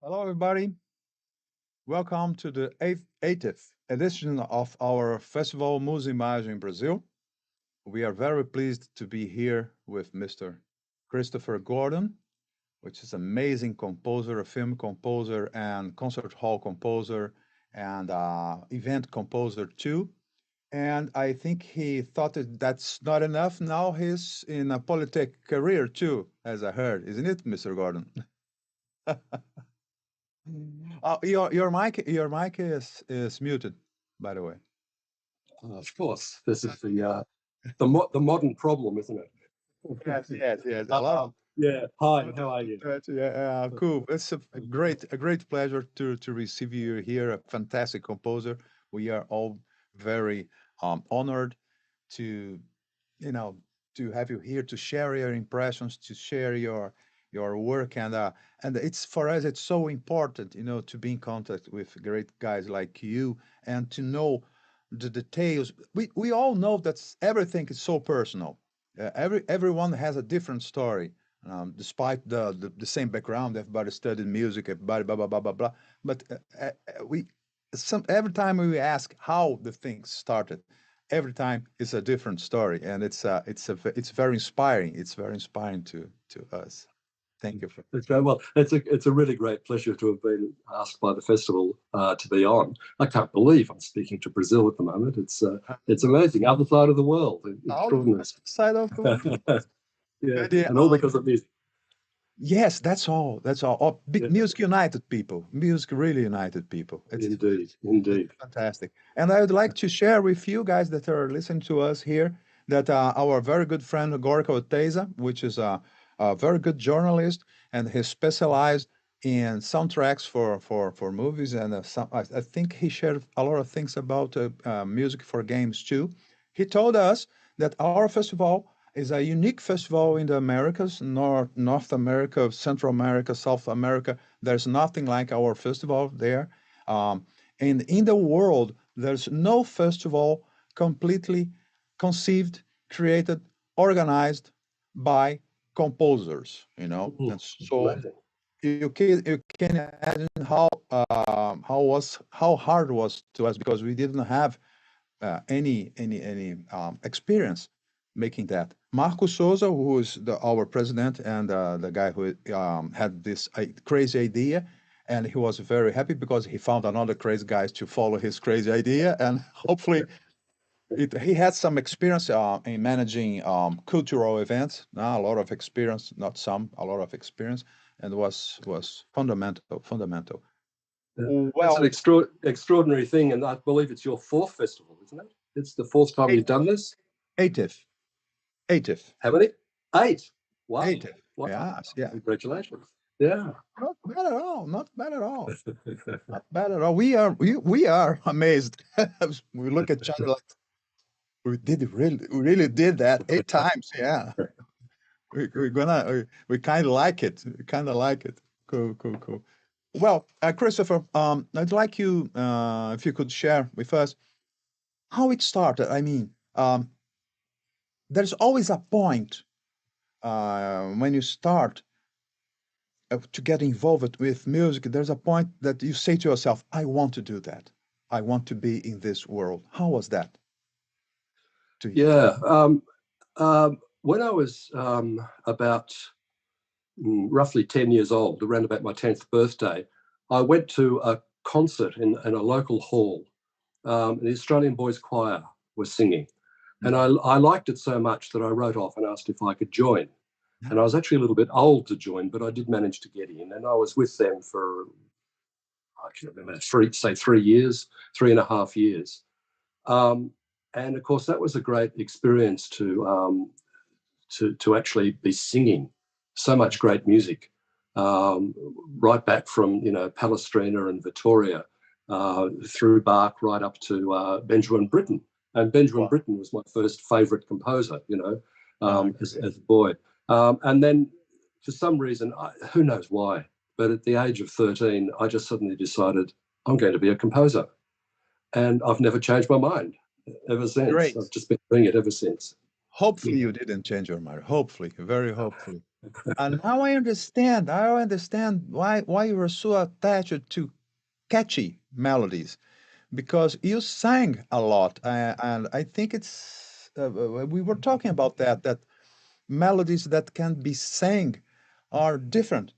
Hello, everybody. Welcome to the 80th edition of our festival Musimagem in Brazil. We are very pleased to be here with Mr. Christopher Gordon, which is an amazing composer, a film composer, and concert hall composer, and event composer too. And I think he thought that that's not enough. Now he's in a politic career too, as I heard, isn't it, Mr. Gordon? Your mic is muted, by the way. Of course, this is the modern problem, isn't it? Yes. Yeah. Hi, how are you? Yeah, cool. It's a great pleasure to receive you here. A fantastic composer. We are all very honored to you know to have you here to share your impressions, to share your work, and it's for us it's so important to be in contact with great guys like you and to know the details. We all know that everything is so personal. Everyone has a different story, despite the same background. Everybody studied music, everybody blah blah blah blah blah. But we some every time we ask how the things started, every time it's a different story, and it's very inspiring. It's very inspiring to us. Thank you for. It's very well. It's a really great pleasure to have been asked by the festival to be on. I can't believe I'm speaking to Brazil at the moment. It's amazing. Other side of the world. Extraordinary. Side of the world. Yeah, Yeah, and all because of music. yes, that's all. That's all. Oh, Yeah, music united people. Music really united people. It's indeed. fantastic. And I would like to share with you guys that are listening to us here that our very good friend Gorka Oteza, which is a very good journalist, and he specialized in soundtracks for movies, and I think he shared a lot of things about music for games too. He told us that our festival is a unique festival in the Americas, North America, Central America, South America. There's nothing like our festival there. Um, and in the world, there's no festival completely conceived, created, organized by composers, And so Amazing. you can imagine how hard it was to us because we didn't have any experience making that. Marco Souza, who is our president and the guy who had this crazy idea, and he was very happy because he found another crazy guy to follow his crazy idea, and hopefully he had some experience in managing cultural events. A lot of experience, not some, a lot of experience, and was fundamental. That's an Well, extraordinary thing, and I believe it's your fourth festival, isn't it? It's the fourth time eight, you've done this. 80th, 80th, How many? Eight. Wow. 80th. Wow. Yes, yeah. Congratulations. Yeah. Not bad at all. Not bad at all. Not bad at all. We are amazed. We look at each other like we really did that 8 times. Yeah, we kind of like it. We kind of like it. Cool. Well, Christopher, I'd like you if you could share with us how it started. I mean, there's always a point when you start to get involved with music. There's a point that you say to yourself, "I want to do that. I want to be in this world." How was that to you? Yeah. When I was about roughly 10 years old, around about my 10th birthday, I went to a concert in a local hall. The Australian Boys Choir was singing. And I liked it so much that I wrote off and asked if I could join. And I was actually a little bit old to join, but I did manage to get in. And I was with them for, I can't remember, 3 years, 3.5 years. And of course, that was a great experience to actually be singing so much great music, right back from Palestrina and Vittoria, through Bach right up to Benjamin Britten. And Benjamin Wow. Britten was my first favourite composer, as Okay. a boy. And then, for some reason, who knows why, but at the age of 13, I just suddenly decided I'm going to be a composer, and I've never changed my mind ever since. Great. I've just been doing it ever since. Hopefully you didn't change your mind. Hopefully, very hopefully. And now I understand. I understand why you were so attached to catchy melodies, because you sang a lot, and I think it's we were talking about that melodies that can be sang are different.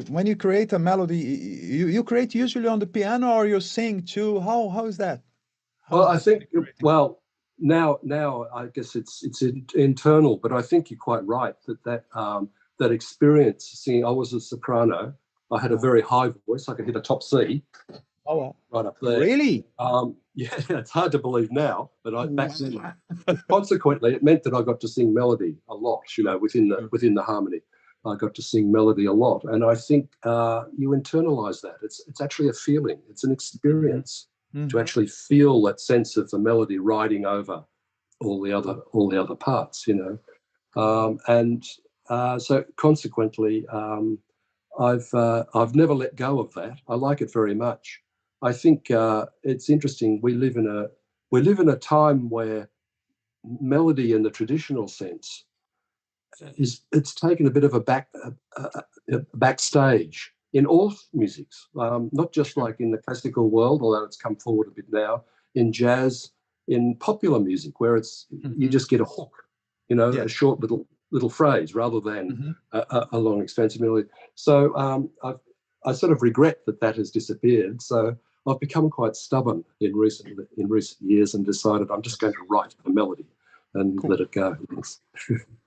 When you create a melody, you create usually on the piano, or you sing too. How is that? How Well, is I that think, creating? well, now I guess it's internal, but I think you're quite right that experience singing. I was a soprano. I had a Uh, very high voice. I could hit a top C oh, well. right up there. Really? Yeah, it's hard to believe now, but back then, Wow. consequently, it meant that I got to sing melody a lot. Sure, sure. Within the harmony, I got to sing melody a lot, and I think you internalize that. It's actually a feeling. It's an Mhm, experience to mhm. actually feel that sense of the melody riding over all the other parts. And so consequently, I've never let go of that. I like it very much. I think it's interesting. We live in a time where melody, in the traditional sense, is it's taken a bit of a backstage in all musics, not just Sure. like in the classical world, although it's come forward a bit now, in jazz, in popular music, where it's you Mhm. just get a hook, a Yes. short little phrase rather than Mhm. a long expansive melody. So I sort of regret that has disappeared. So I've become quite stubborn in recent years and decided I'm just going Yes. to write a melody and Cool. let it go.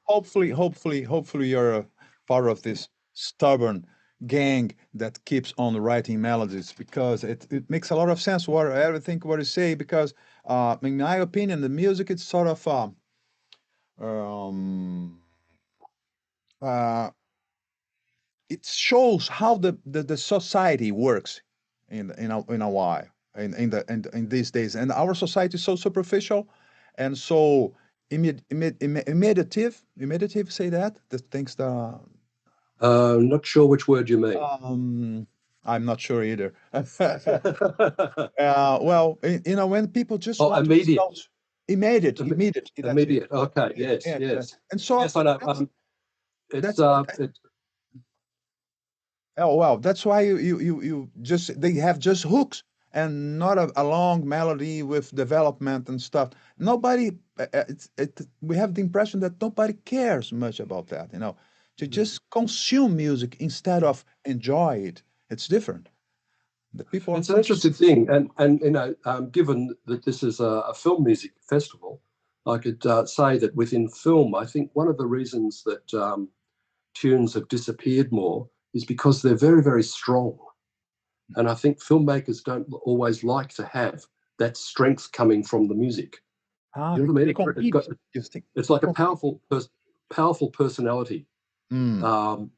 Hopefully, you're a part of this stubborn gang that keeps on writing melodies, because it makes a lot of sense what everything what you say, because in my opinion the music is sort of um, uh, it shows how the society works in a while in these days, and our society is so superficial and so immediative, say that the things that Not sure which word you mean. I'm not sure either. Well, when people just Oh, want immediate. results, immediate, that's it. Immediate. Okay. Yeah, Yes. yeah, yeah. Yes. And so Yes. I know. that's It's that's why. it, Oh well, that's why you just they have just hooks and not a long melody with development and stuff. Nobody, we have the impression that nobody cares much about that. To just consume music instead of enjoy it. It's different. The people are it's an interesting thing, and given that this is a film music festival, I could say that within film, I think one of the reasons that tunes have disappeared more is because they're very, very strong. And I think filmmakers don't always like to have that strength coming from the music. You know because what I mean? they compete. You think It's they like a compete? powerful personality, Mm,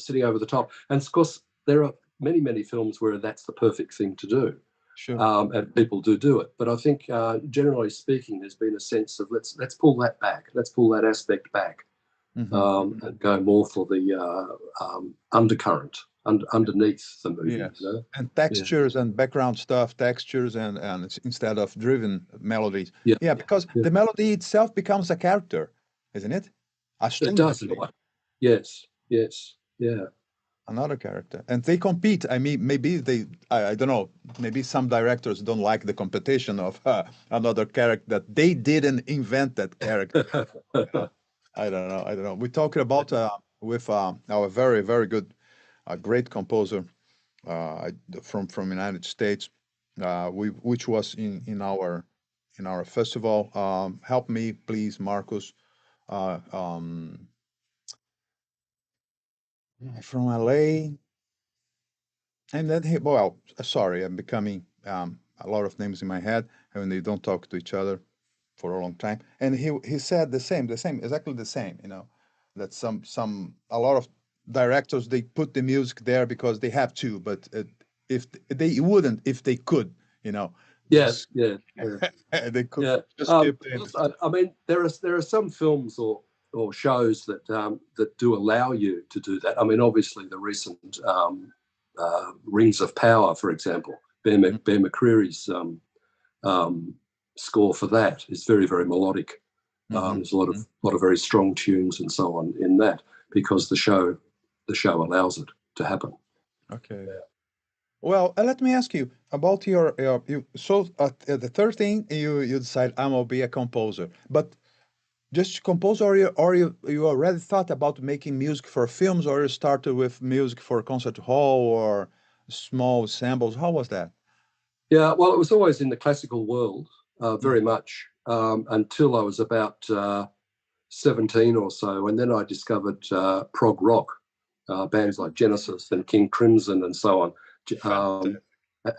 sitting over the top. And of course, there are many, many films where that's the perfect thing to do, sure. and people do it. But I think, generally speaking, there's been a sense of let's pull that back, let's pull that aspect back, Hmm. and go more for the undercurrent underneath the movie. Yes. And Yeah, textures and background stuff, textures and instead of driven melodies. yeah, Yeah, because yeah. the melody itself becomes a character, isn't it? A It string does, actually, like, yes, yes, yeah. another character. And they compete. I mean, maybe I don't know, maybe some directors don't like the competition of another character that they didn't invent that character. I don't know. We're talking about with our very, very good, great composer from United States, which was in our festival. Help me, please, Marcus. Uh, um, from LA, and then sorry, I'm becoming a lot of names in my head, and they don't talk to each other for a long time. And he said the same, exactly the same. That a lot of directors they put the music there because they have to, but if they wouldn't, if they could, you know, Yes, just yeah, yeah, they could yeah. just keep in. I mean, there are some films or shows that do allow you to do that. I mean, obviously, the recent Rings of Power, for example, Bear McCreary's um, score for that is very, very melodic. Mm-hmm. There's a lot of very strong tunes and so on in that, because the show allows it to happen. Okay. Well, let me ask you about you. So at the 13, you decide I'm gonna be a composer, but just compose, or you already thought about making music for films, or you started with music for concert hall or small samples? How was that? Yeah, well, it was always in the classical world, very Mhm. much, until I was about 17 or so, and then I discovered prog rock, bands like Genesis and King Crimson and so on. Fantastic.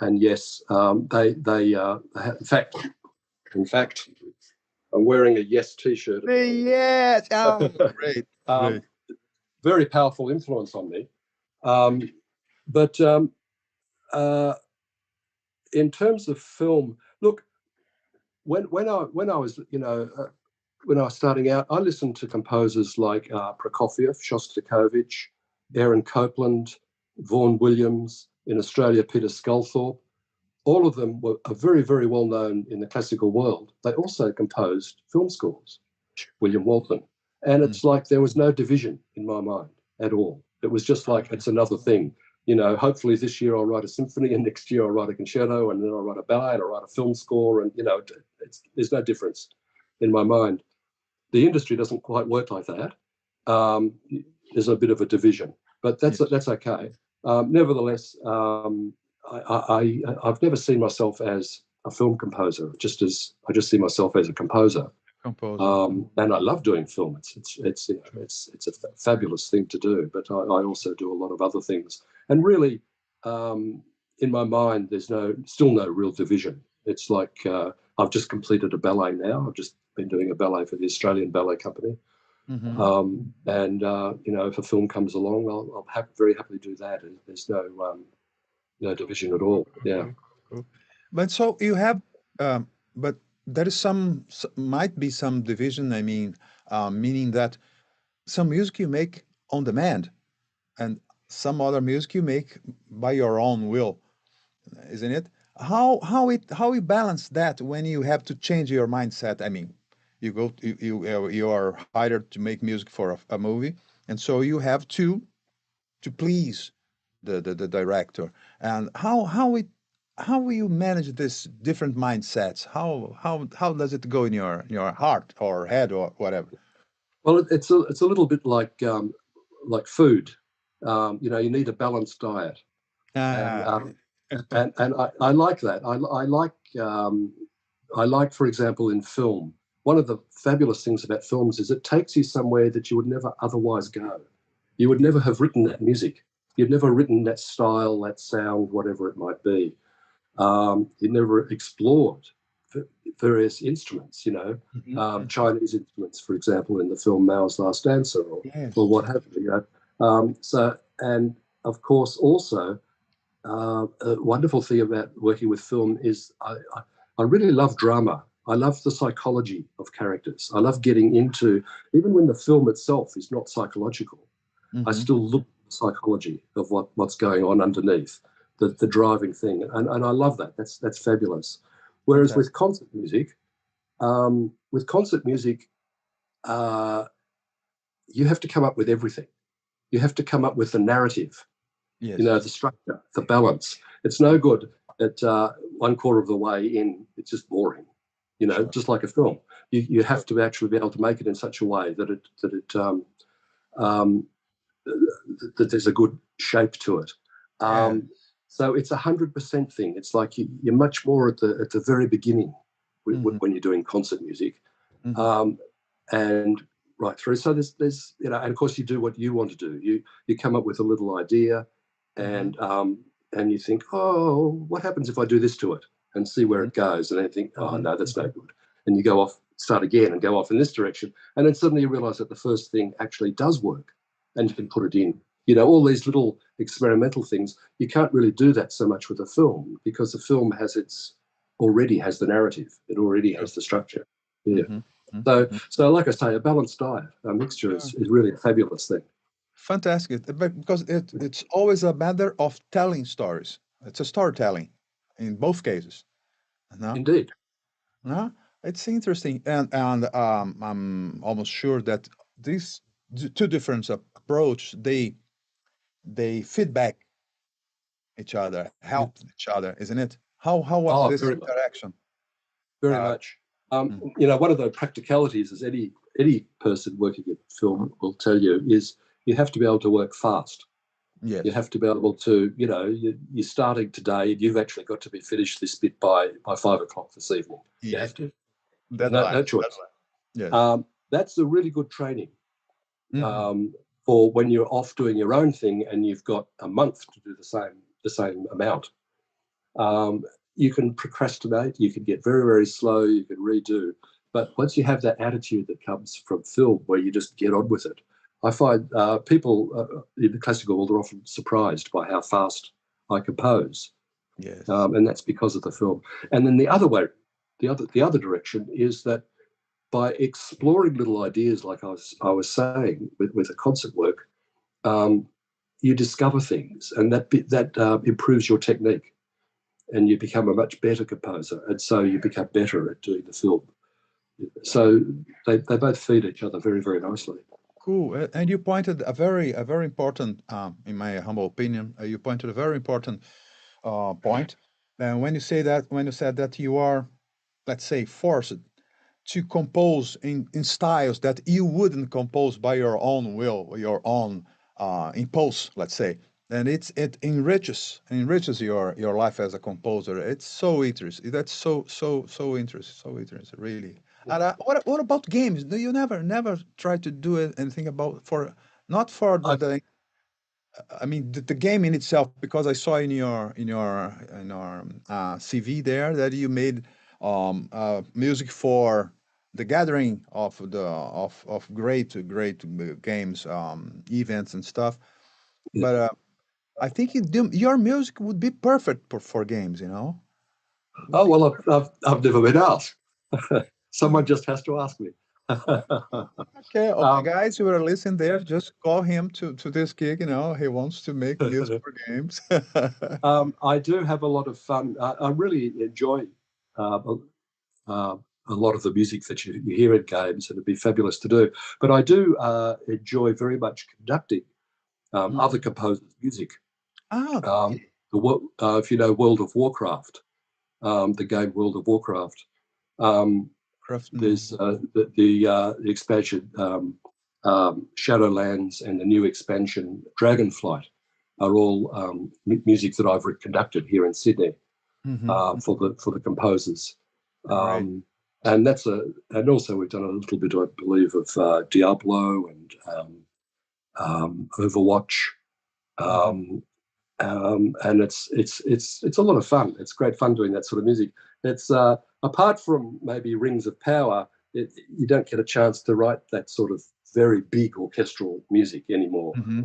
And yes, in fact, I'm wearing a Yes T-shirt. Yes. Oh, great, um, great. very powerful influence on me. But uh, in terms of film, look, when I was when I was starting out, I listened to composers like Prokofiev, Shostakovich, Aaron Copland, Vaughan Williams, in Australia, Peter Sculthorpe. All of them are very, very well known in the classical world. They also composed film scores, William Walton. And Mm. it's like there was no division in my mind at all. It was just like, it's another thing. Hopefully this year I'll write a symphony, and next year I'll write a concerto, and then I'll write a ballet, and I'll write a film score. And, there's no difference in my mind. The industry doesn't quite work like that. There's a bit of a division, but that's okay. Nevertheless, I've never seen myself as a film composer. I just see myself as a composer, Composer. and I love doing film. It's a fabulous thing to do. But I also do a lot of other things, and really, in my mind, there's still no real division. It's like I've just completed a ballet now. I've just been doing a ballet for the Australian Ballet Company. Mm-hmm. And if a film comes along, I'll very happily do that. And there's no division at all. Yeah. Cool. But so you have, but there is might be some division. I mean, meaning that some music you make on demand, and some other music you make by your own will, isn't it? How you balance that when you have to change your mindset? I mean, you are hired to make music for a movie, and so you have to please the director. And how will you manage this different mindsets? How does it go in your heart or head or whatever? Well, it's a little bit like food. You need a balanced diet, and Ah, I like that. I like, for example, in film, one of the fabulous things about films is it takes you somewhere that you would never otherwise go. You would never have written that music. You'd never written that style, that sound, whatever it might be. You never explored various instruments, mhm, Chinese instruments, for example, in the film Mao's Last Dancer, or yes. what have you. And of course, also, a wonderful thing about working with film is I really love drama. I love the psychology of characters. I love getting into, even when the film itself is not psychological, I Hmm. still look at the psychology of what's going on underneath, the driving thing. And I love that. That's fabulous. Whereas Fantastic. with concert music, uh, you have to come up with everything. You have to come up with the narrative, Yes. the structure, the balance. It's no good at one quarter of the way in, it's just boring, Sure. just like a film. You Sure. have to actually be able to make it in such a way um, that there's a good shape to it. Yeah. So it's 100% thing. It's like you're much more at the very beginning Hmm. when you're doing concert music, Hmm. um, and right through. So there's and of course you do what you want to do. You come up with a little idea, Hmm. and you think, oh, what happens if I do this to it, and see where Hmm. it goes, and then think, oh Hmm. no, that's no good, and you go off, start again, and go off in this direction, and then suddenly you realise that the first thing actually does work, and you can put it in. All these little experimental things. You can't really do that so much with a film, because the film already has the narrative. It already Sure. has the structure. Yeah. Hmm. Hmm. So like I say, a balanced diet, a mixture is really a fabulous thing. Fantastic. Because it's always a matter of telling stories. It's a storytelling in both cases. No? Indeed. No? It's interesting, and I'm almost sure that these two different approach they feedback each other, Yeah. help each other, isn't it? How was Oh, this very much. interaction? Very Uh, much. mm, One of the practicalities, as any person working in film will tell you, is you have to be able to work fast. You yes, have to be able to, you're starting today, and you've actually got to be finished this bit by 5 o'clock this evening. You yes, have to. There's no deadlines. choice. Yes. That's a really good training Hmm. um, for when you're off doing your own thing and you've got a month to do the same amount. Um, you can procrastinate, you can get very, very slow, you can redo. But once you have that attitude that comes from film where you just get on with it, I find people in the classical world are often surprised by how fast I compose. Yes. And that's because of the film. And then the other way, the other direction is that by exploring little ideas, like I was saying with the concert work, um, you discover things, and that improves your technique, and you become a much better composer, and so you become better at doing the film. So they both feed each other very, very nicely. Cool. And you pointed a very important, in my humble opinion, you pointed a very important point. And when you said that you are, let's say, forced to compose in styles that you wouldn't compose by your own will, or your own impulse, let's say. And it enriches your life as a composer. It's so interesting. That's so interesting, so interesting, really. And what about games? Do you never try to do it and think about for not for I, the I mean the game in itself, because I saw in your CV there that you made music for the gathering of great games, events and stuff. yeah. But I think your music would be perfect for games. You know, would Oh be. well, I've never been asked. Someone just has to ask me. Okay, okay, um, guys, you are listening there. Just call him to this gig. You know, he wants to make music for games. I do have a lot of fun. I really enjoy uh, uh, a lot of the music that you hear in games, and it'd be fabulous to do. But I do enjoy very much conducting other Mhm. composers' music. Ah, Um, if you know World of Warcraft, the game World of Warcraft, um, Craftsman. there's the expansion Shadowlands and the new expansion Dragonflight are all music that I've conducted here in Sydney Mm-hmm. for the composers. Great. Um, and also we've done a little bit, I believe, of Diablo and Overwatch. Mm-hmm. Um, and it's a lot of fun. It's great fun doing that sort of music. It's apart from maybe Rings of Power, you don't get a chance to write that sort of very big orchestral music anymore. Mm-hmm.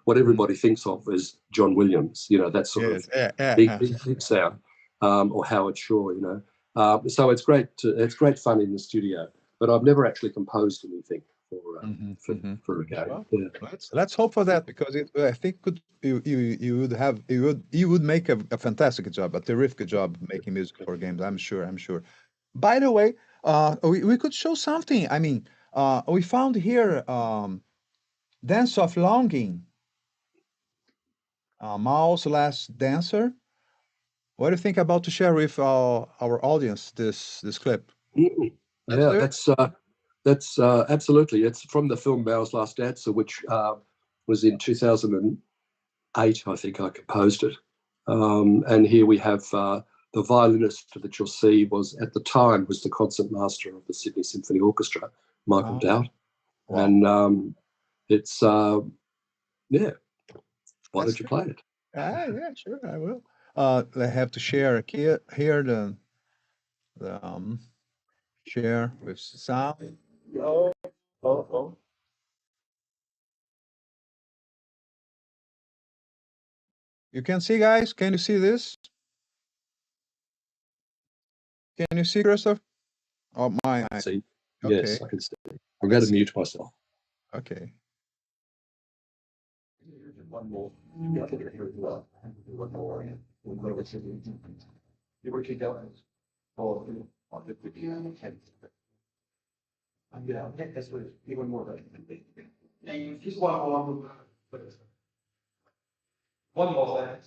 What Mm-hmm. everybody thinks of is John Williams. That sort of Yes. Yeah. big Yeah. big big sound, or Howard Shore. So it's great fun in the studio. But I've never actually composed anything for Mm-hmm. for, Mm-hmm. for a game. Well, Yeah. let's hope for that, because I think could you would make a fantastic job, a terrific job making music for games. I'm sure. I'm sure. By the way, we could show something. I mean, we found here Dance of Longing, Mao's Last Dancer. What do you think about to share with our audience this clip? Mm. Let's Yeah, do it. that's absolutely. It's from the film Mao's Last Dancer, which was in 2008. I think I composed it. And here we have the violinist that you'll see was at the time was the concert master of the Sydney Symphony Orchestra, Michael Oh, Dowd. wow. And it's yeah. Why Let's don't you do it. play it? Yeah, sure, I will. I have to share here the share with sound. Oh, oh, oh. You can see, guys. Can you see this? Can you see, Christoph? Oh, my. See, Okay. yes, I can see. I'm going Let's to see. mute myself. Okay. One more. One more. You were keep going. Oh. Yeah, that's what even more. Just one more. One more thing.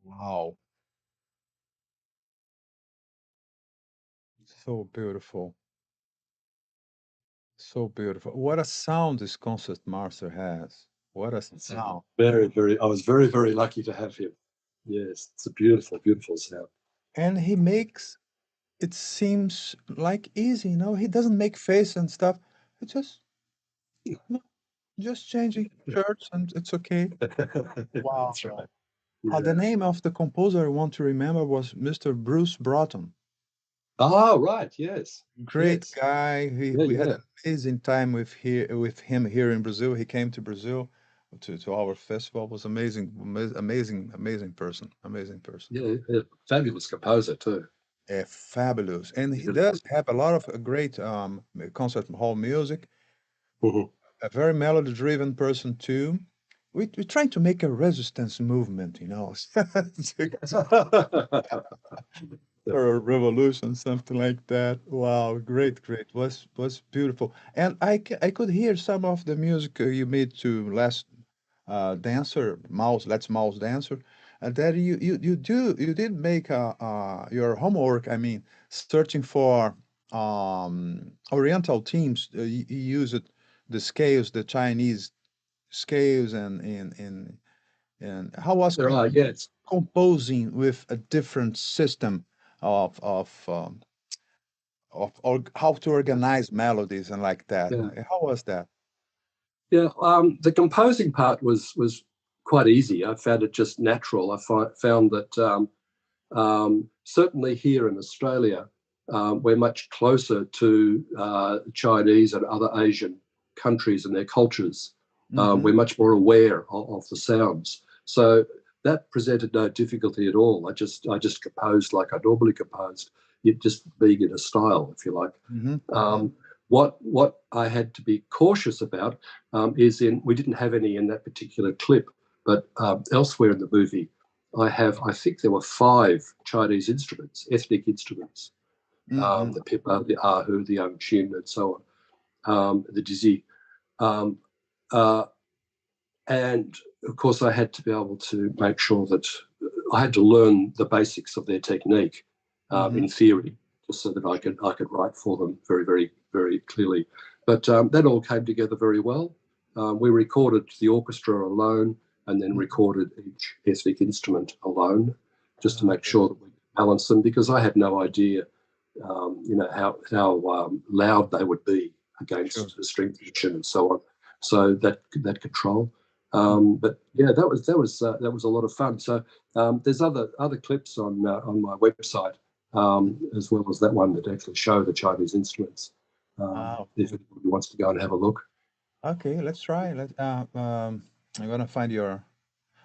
Wow. So beautiful. So beautiful. What a sound this concert master has. What a sound. Very, very. I was very, very lucky to have him. Yes, it's a beautiful, beautiful sound. And he makes it seems like easy, you know. He doesn't make face and stuff. It's no, just changing shirts and it's okay. Wow. That's right. The Yeah. name of the composer I want to remember was Mr. Bruce Broughton. Oh, right. Yes. Great Yes. guy. Yeah. We had Yeah. an amazing time with him here in Brazil. He came to Brazil to our festival. It was amazing, amazing person. Amazing person. Yeah. Yeah. Fabulous composer too. Fabulous. And he does Beautiful. have a lot of great concert hall music. Mhm. A very melody-driven person too. We're trying to make a resistance movement, you know, or a revolution, something like that. Wow, great, was beautiful. And I could hear some of the music you made to last dancer, mouse, let's mouse dancer, and that you did make your homework. I mean, searching for Oriental themes. You used the scales, the Chinese scales, and how was There are, yes. composing with a different system of how to organize melodies and like that. Yeah. How was that? Yeah. The composing part was quite easy. I found it just natural. Found that certainly here in Australia, we're much closer to Chinese and other Asian countries and their cultures. Hmm. We're much more aware of the sounds. So that presented no difficulty at all. I just composed like I normally composed, it just being in a style, if you like. Hmm. Um, what I had to be cautious about is we didn't have any in that particular clip, but elsewhere in the movie, I think there were 5 Chinese instruments, ethnic instruments, Hmm. the pipa, the ahu, the angqin, and so on, the dizi. Um, uh, and of course, I had to be able to make sure that I had to learn the basics of their technique Mm-hmm. in theory, just so that I could write for them very, very, very clearly. But that all came together very well. We recorded the orchestra alone, and then recorded each ethnic instrument alone, just to make sure that we balance them, because I had no idea, how loud they would be against the string position and so on. So that control. But yeah, that was a lot of fun. So there's other clips on my website, as well as that one that actually show the Chinese instruments. If anybody wants to go and have a look. Okay, let's try. I'm gonna find your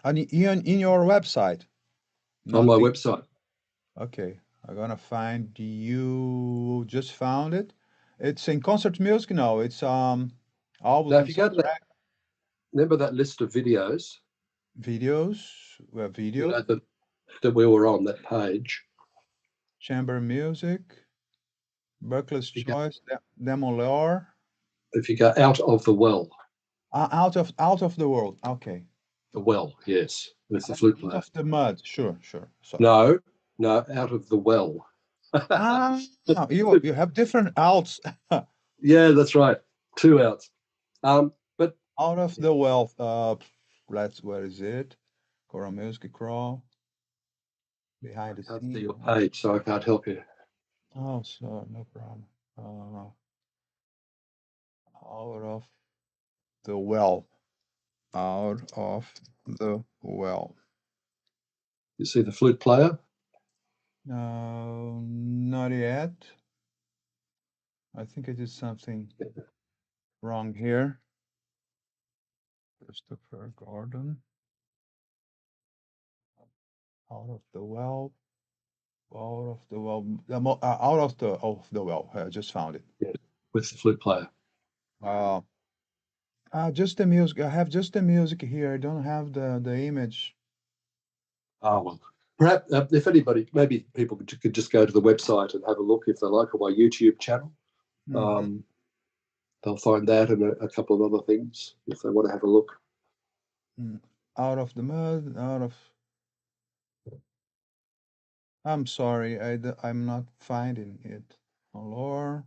in your website. On Not my the website. Okay, I'm gonna find you. Just found it. It's in concert music. No, it's albums Now, and if you go to that, soundtrack remember that list of videos, videos. Video, that we were on that page. chamber music, Berkeley's You go, choice, Demolor, if you go out of the well, out of the world. Okay, the well, yes, with the flute out player. of the mud. Sure. Sorry. No, out of the well. Ah, you have different outs. Yeah, that's right. 2 outs. But Out of the wealth. Where is it? Choral music crawl. Behind the I can't see scene. your page, so I can't help you. Oh, so no problem. Out of the well. Out of the well. You see the flute player? No, not yet. I think I did something wrong here. Christoper Gordon. Out of the well. Out of the well. Out of the well. I just found it. Yeah, with the flute player. Uh, just the music. I have just the music here. I don't have the image. Oh, well. Perhaps if anybody, maybe people could just go to the website and have a look if they like, or my YouTube channel. Mhm. They'll find that and a couple of other things if they want to have a look. Out of the mud. Out of. I'm sorry. I'm not finding it. Allure.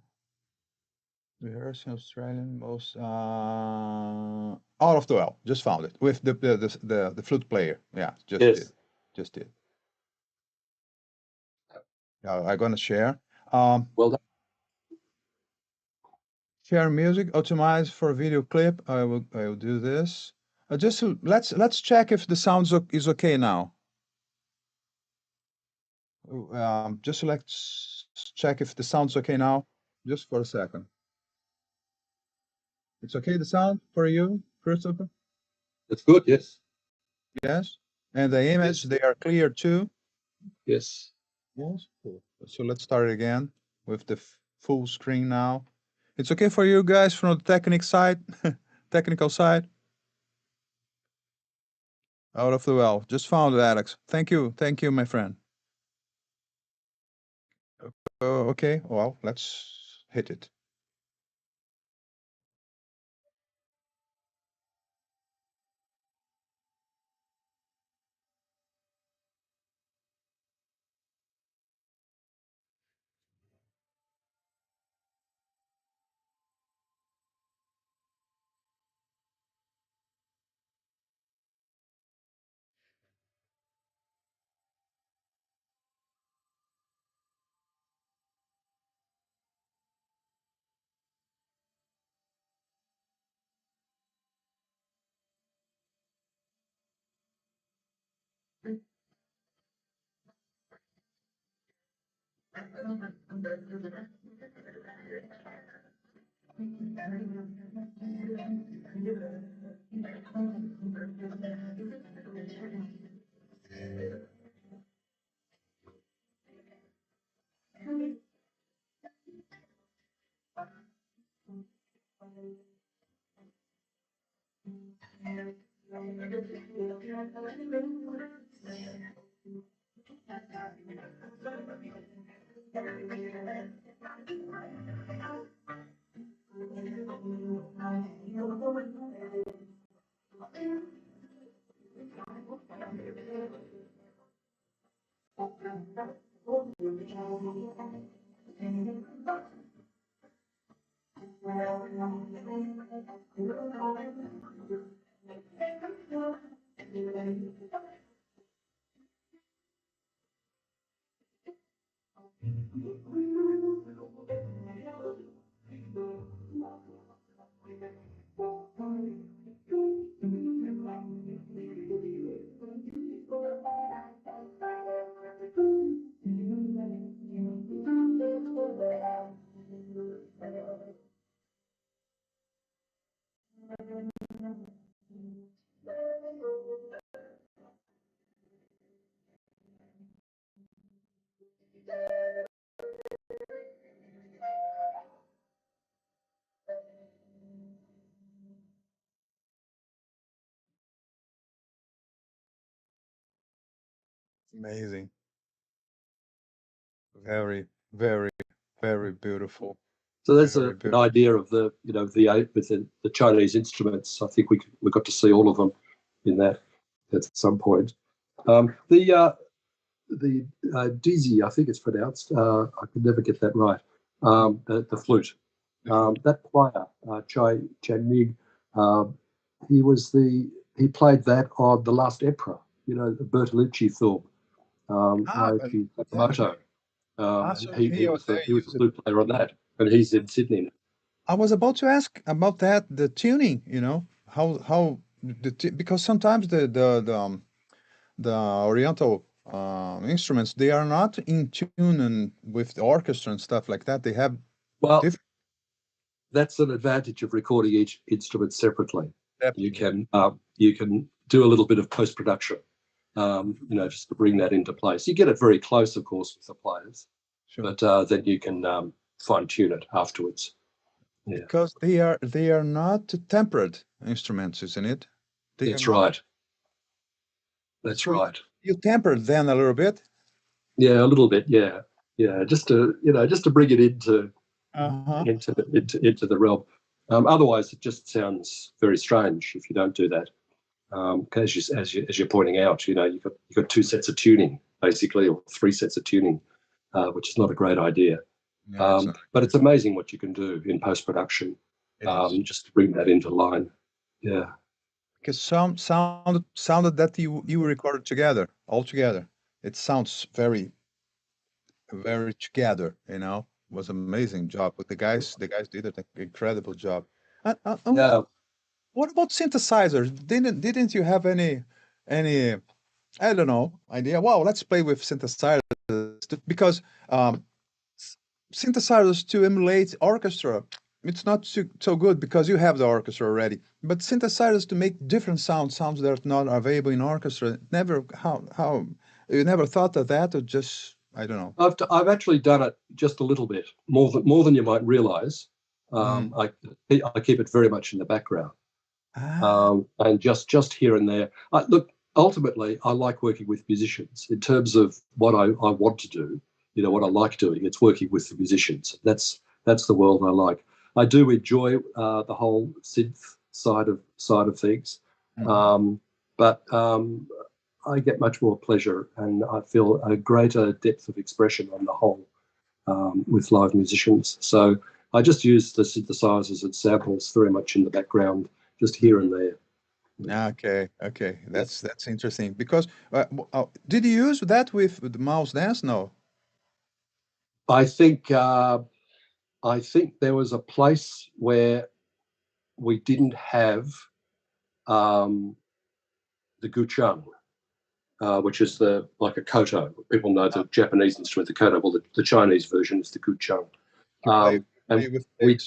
Rehearsing Australian most. Out of the well. Just found it with the flute player. Yeah, Yes. just did. I'm gonna share. Well done. Share music, optimize for video clip. I will do this. Let's check if the sound is okay now. Just let's check if the sound's okay now. Just for a second. It's okay the sound for you, Christopher? That's good. Yes. Yes. And the image, Yes. they are clear too. Yes. Yes. Cool. So let's start again with the full screen now. It's okay for you guys from the technical side? Out of the well. Just found it, Alex. Thank you, my friend. Okay, well, let's hit it. Amazing. Very, very, very beautiful. So there's Very an beautiful. idea of the, with the Chinese instruments. I think we got to see all of them in that at some point. The Dizzy, I think it's pronounced. I could never get that right. The flute. That player, Chai Chan-nig, he played that on The Last Emperor, the Bertolucci film. Naoki Sakamoto. So He was there the flute player on that, and he's in Sydney. I was about to ask about that, the tuning, how because sometimes the Oriental instruments, they are not in tune and with the orchestra and stuff like that. They have Well, different. that's an advantage of recording each instrument separately. Definitely. You can do a little bit of post production, just to bring that into place. You get it very close, of course, with the players, Sure. but then you can fine tune it afterwards. Yeah. Because they are not tempered instruments, isn't it? That's right. That's right. You tempered them a little bit. Yeah, a little bit. Yeah, just to bring it into the realm. Otherwise, it just sounds very strange if you don't do that. As you're pointing out, you've got two sets of tuning basically, or three sets of tuning, which is not a great idea. Yeah, but it's amazing what you can do in post production, just to bring that into line. Yeah, because some sounded that you recorded together, all together. It sounds very, very together. Was amazing job. But the guys did an incredible job. yeah. What about synthesizers? Didn't you have any I don't know idea? Wow, let's play with synthesizers because synthesizers to emulate orchestra, it's not so good because you have the orchestra already. But synthesizers to make different sounds that are not available in orchestra, never how you never thought of that, or just I don't know. I've actually done it just a little bit more than you might realize. I keep it very much in the background, and just here and there. Look, ultimately, I like working with musicians in terms of what I want to do. What I like doing. It's working with the musicians. That's the world I like. I do enjoy the whole synth side of things, but I get much more pleasure and I feel a greater depth of expression on the whole with live musicians. So I just use the synthesizers and samples very much in the background, just here and there. Okay, that's interesting because did you use that with the mouse dance? No. I think there was a place where we didn't have the guchang, which is like a koto. People know the Japanese instrument, the koto. Well, the Chinese version is the guchang. And we,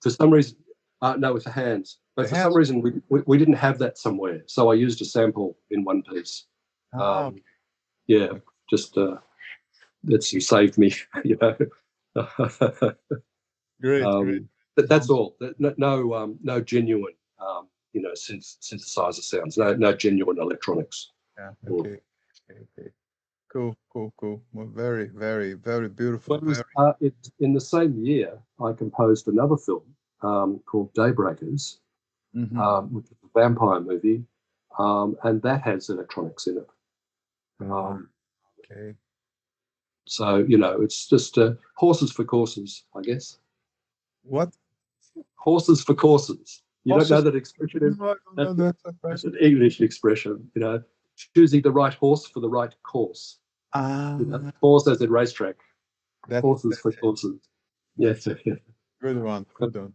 for some reason, no, with the hands. But for some reason, we didn't have that somewhere. So I used a sample in one piece. Okay. Yeah, just that's saved me, Great. That's all. No genuine, synthesizer sounds. No genuine electronics. Yeah. Okay. Cool. Well, very, very, very beautiful. Well, in the same year, I composed another film called Daybreakers, which is a vampire movie, and that has electronics in it. Okay. So, it's just horses for courses, I guess. What? Horses for courses. You don't know Horses? that expression? No, I don't know that. That's an English expression, choosing the right horse for the right course. Ah, Horse as in racetrack. Horses that's for it. courses. Yes. Good one. Good one.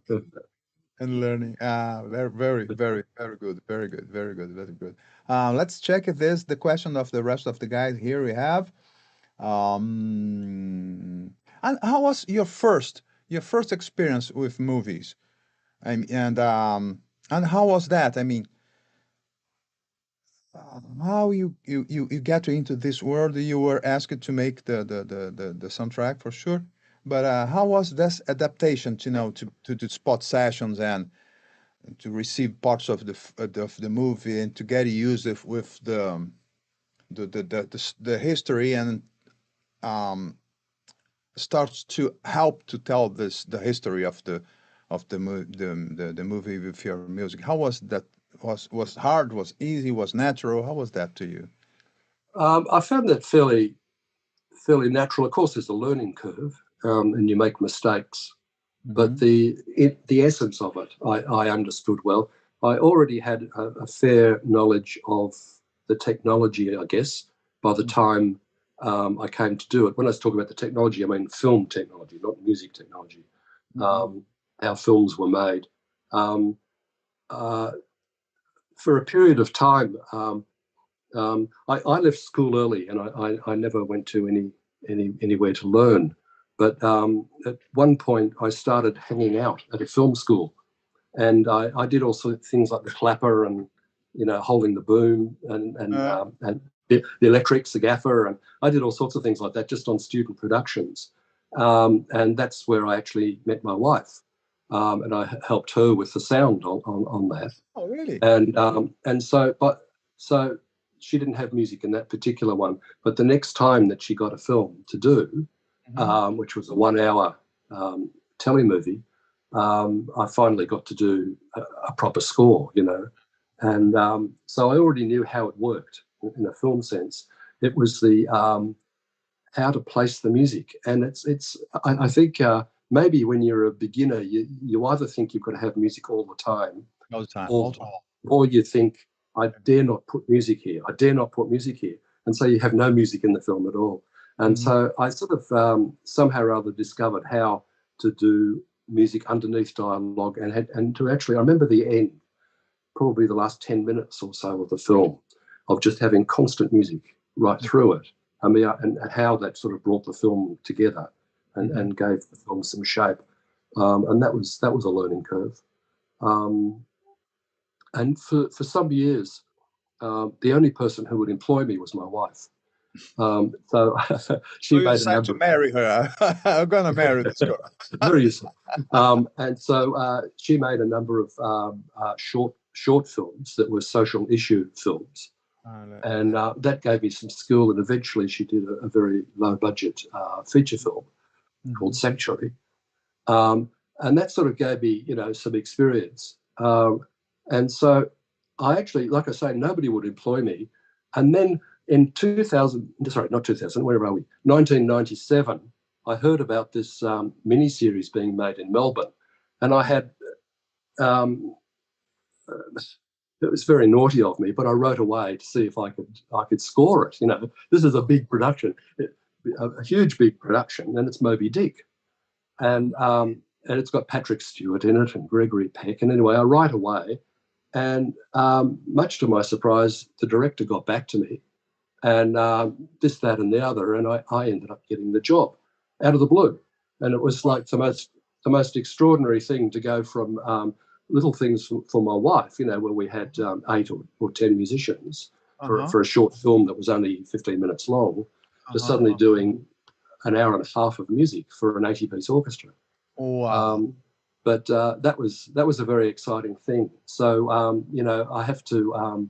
And learning. Very, very, very, very good. Very good. Very good. Very good. Let's check if there's the question of the rest of the guys. Here we have. And how was your first experience with movies? And how was that? I mean, how you got into this world? You were asked to make the soundtrack for sure, but how was this adaptation to spot sessions and to receive parts of the movie and to get used with the history and um, starts to help to tell the history of the movie with your music. How was that? Was hard? Was easy? Was natural? How was that to you? I found that fairly natural. Of course, there's a learning curve, and you make mistakes. But Hmm. the essence of it, I understood well. I already had a fair knowledge of the technology, I guess, by the time I came to do it. When I was talking about the technology, I mean film technology, not music technology. Hmm. Um, how films were made. Um, uh, for a period of time, I left school early, and I never went to anywhere to learn. But at one point, I started hanging out at a film school, and I did all sorts of things like the clapper and holding the boom and the electrics, the gaffer, and I did all sorts of things like that just on student productions. And that's where I actually met my wife, and I helped her with the sound on that. Oh, really? And so she didn't have music in that particular one, but the next time that she got a film to do, Hmm. which was a 1 hour telly movie, I finally got to do a proper score, and so I already knew how it worked in a film sense. It was the how to place the music, and I think maybe when you're a beginner, you either think you've got to have music all the time, All the time. or All the time. or you think, I dare not put music here. I dare not put music here. And so you have no music in the film at all. And Hmm. so I sort of somehow or other discovered how to do music underneath dialogue and to actually, I remember the end, probably the last 10 minutes or so of the film, of just having constant music right through it. I mean, and how that sort of brought the film together Hmm. and gave the film some shape. And that was a learning curve. Um, and for some years, the only person who would employ me was my wife. So So she you made a decide to number of marry her. I'm gonna marry this girl. very useful, and so she made a number of short films that were social issue films, and that gave me some skill. And eventually, she did a very low budget feature film called Mhm. Sanctuary, um, and that sort of gave me some experience. And so I actually, like I say, nobody would employ me. And then in 2000, sorry, not 2000, where are we? 1997, I heard about this mini series being made in Melbourne, and I had. Um, it was very naughty of me, but I wrote away to see if I could score it. This is a big production, a huge big production, and it's Moby Dick, and it's got Patrick Stewart in it and Gregory Peck. And anyway, I write away, and much to my surprise, the director got back to me, and this, that, and the other, and I ended up getting the job out of the blue, and it was like the most extraordinary thing to go from little things for my wife, where we had 8 or 10 musicians Uh-huh. for a short film that was only 15 minutes long, to Uh-huh. suddenly doing an hour and a half of music for an 80-piece orchestra. Wow. Um, but that was a very exciting thing. So I have to.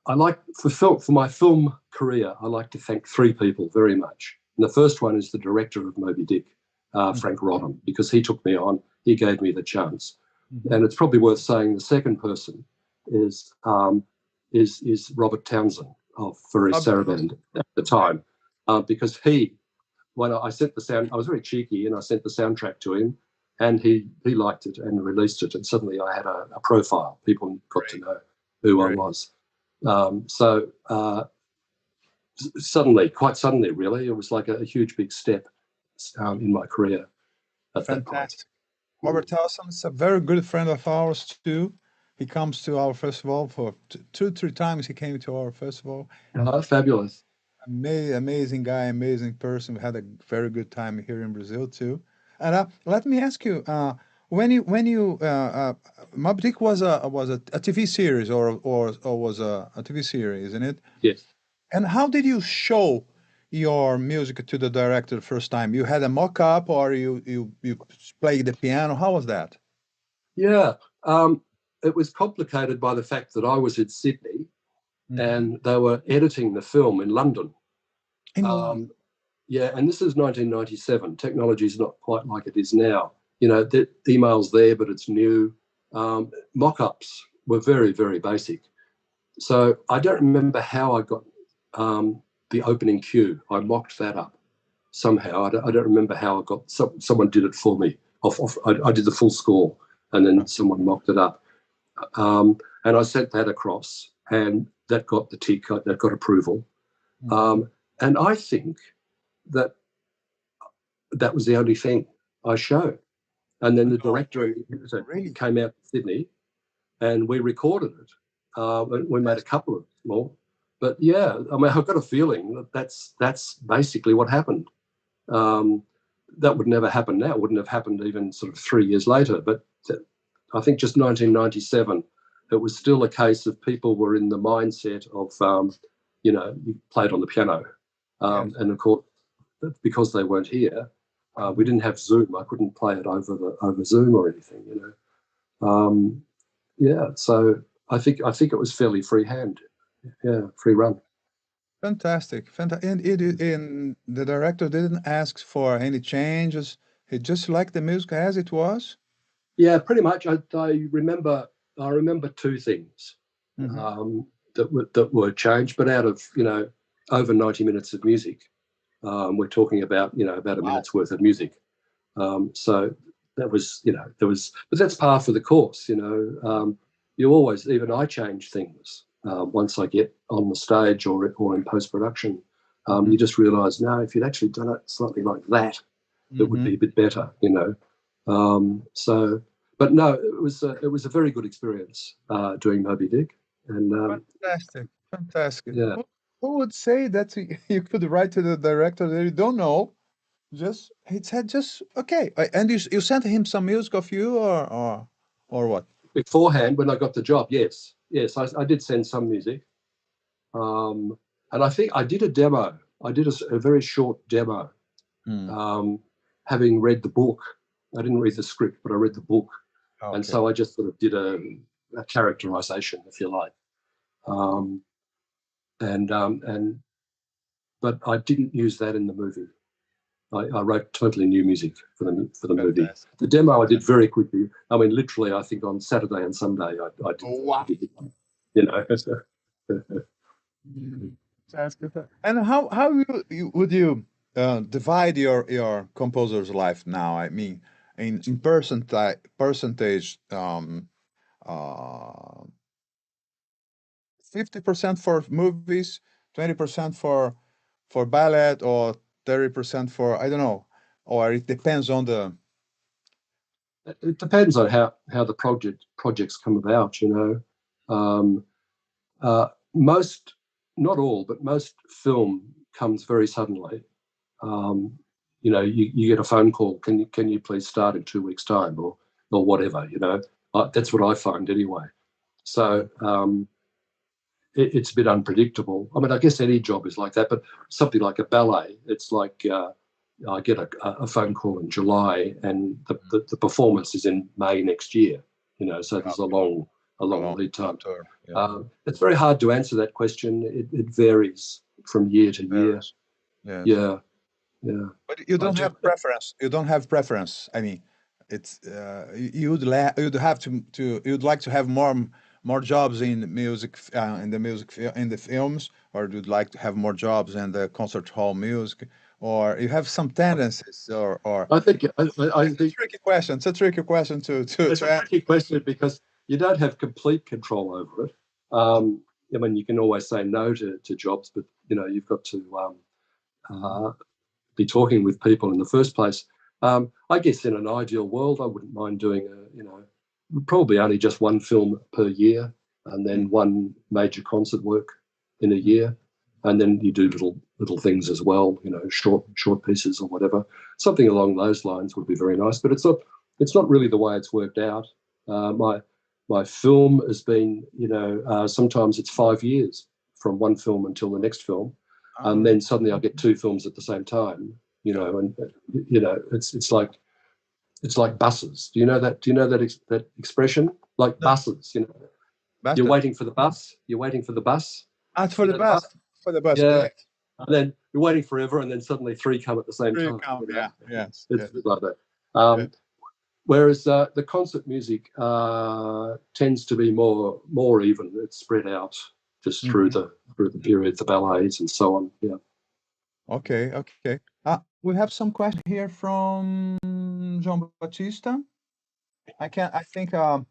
I like for my film career, I like to thank three people very much. And the first one is the director of Moby Dick, Mhm. Frank Rodham, because he took me on. He gave me the chance. Mhm. And it's probably worth saying the second person is Robert Townsend for his Robert. Saraband at the time. because when I sent the sound, I was very cheeky and I sent the soundtrack to him, and he liked it and released it, and suddenly I had a profile. People got to know who I was. Suddenly, quite suddenly, really, it was like a huge, big step in my career at that point. Robert Towson is a very good friend of ours too. He comes to our festival for 2, 3 times. He came to our festival. Fabulous. Amazing guy, amazing person. We had a very good time here in Brazil too. And let me ask you, when you Moby Dick was a TV series or was a TV series, isn't it? Yes. And how did you show your music to the director the first time? You had a mock-up or you played the piano? How was that? Yeah. It was complicated by the fact that I was in Sydney and they were editing the film in London. Yeah, and this is 1997. Technology is not quite like it is now. You know, the email's there, but it's new. Mock-ups were very, very basic. So I don't remember how I got the opening cue. I mocked that up somehow. I don't remember how I got. Someone did it for me. I did the full score, and then someone mocked it up, and I sent that across, and that got the tick. That got approval, and I think that was the only thing I showed. And then the director came out to Sydney, and we recorded it. We made a couple of more. But yeah, I mean, I've got a feeling that that's basically what happened. That would never happen now. It wouldn't have happened even sort of 3 years later. But I think just 1997, it was still a case of people were in the mindset of, you played on the piano. And of course, because they weren't here, we didn't have Zoom. I couldn't play it over Zoom or anything, so I think it was fairly freehand. Yeah, free run. Fantastic. And the director didn't ask for any changes. He just liked the music as it was. Yeah, pretty much. I remember 2 things that were changed, but out of over 90 minutes of music, we're talking about about a minute's worth of music. So that was but that's par for the course. You always, even I change things once I get on the stage or in post-production. You just realise, no, if you'd actually done it slightly like that, it would be a bit better, but no, it was a very good experience doing Moby Dick. And fantastic. Yeah. Who would say that you could write to the director that you don't know? He said okay. And you sent him some music of you or what? Beforehand, when I got the job, yes, I did send some music, and I think I did a demo. I did a very short demo, having read the book. I didn't read the script, but I read the book, and so I just sort of did a characterization, if you like, but I didn't use that in the movie. I wrote totally new music for the movie. The demo I did very quickly. I mean, literally, I think on Saturday and Sunday, I did. Wow. And how would you divide your composer's life now? I mean, in percentage, 50% for movies, 20% for ballet, or 30% for, I don't know, or it depends on the. It depends on how the projects come about. Most, not all, but most film comes very suddenly. You get a phone call. Can you please start in 2 weeks' time, or whatever. That's what I find anyway. So it's a bit unpredictable. I mean, I guess any job is like that, but something like a ballet, it's like I get a phone call in July, and the performance is in May next year. So there's a long lead time. It's very hard to answer that question. It varies from year to year. Yeah. But you don't have preference. You don't have preference. I mean, it's you'd like to have more jobs in music, in the films, or you'd like to have more jobs in the concert hall music, or you have some tendencies, or I think I it's a think tricky question. It's a tricky question it's to a answer. tricky question because you don't have complete control over it. I mean, you can always say no to jobs, but you've got to be talking with people in the first place. I guess in an ideal world, I wouldn't mind doing probably only just one film per year, and then one major concert work in a year, and then you do little things as well, short pieces or whatever. Something along those lines would be very nice. But it's not really the way it's worked out. My film has been, sometimes it's 5 years from one film until the next film, and then suddenly I get two films at the same time. And it's like buses. Do you know that? Do you know that expression? Like buses. You're waiting for the bus. You're waiting for the bus. For the bus. For the bus, Yeah. correct. And then you're waiting forever, and then suddenly three come at the same time. Yeah. Yes. It's a bit like that. Whereas the concert music tends to be more even. It's spread out just through the period, the ballets and so on. Yeah. Okay. We have some question here from John Batista. I think I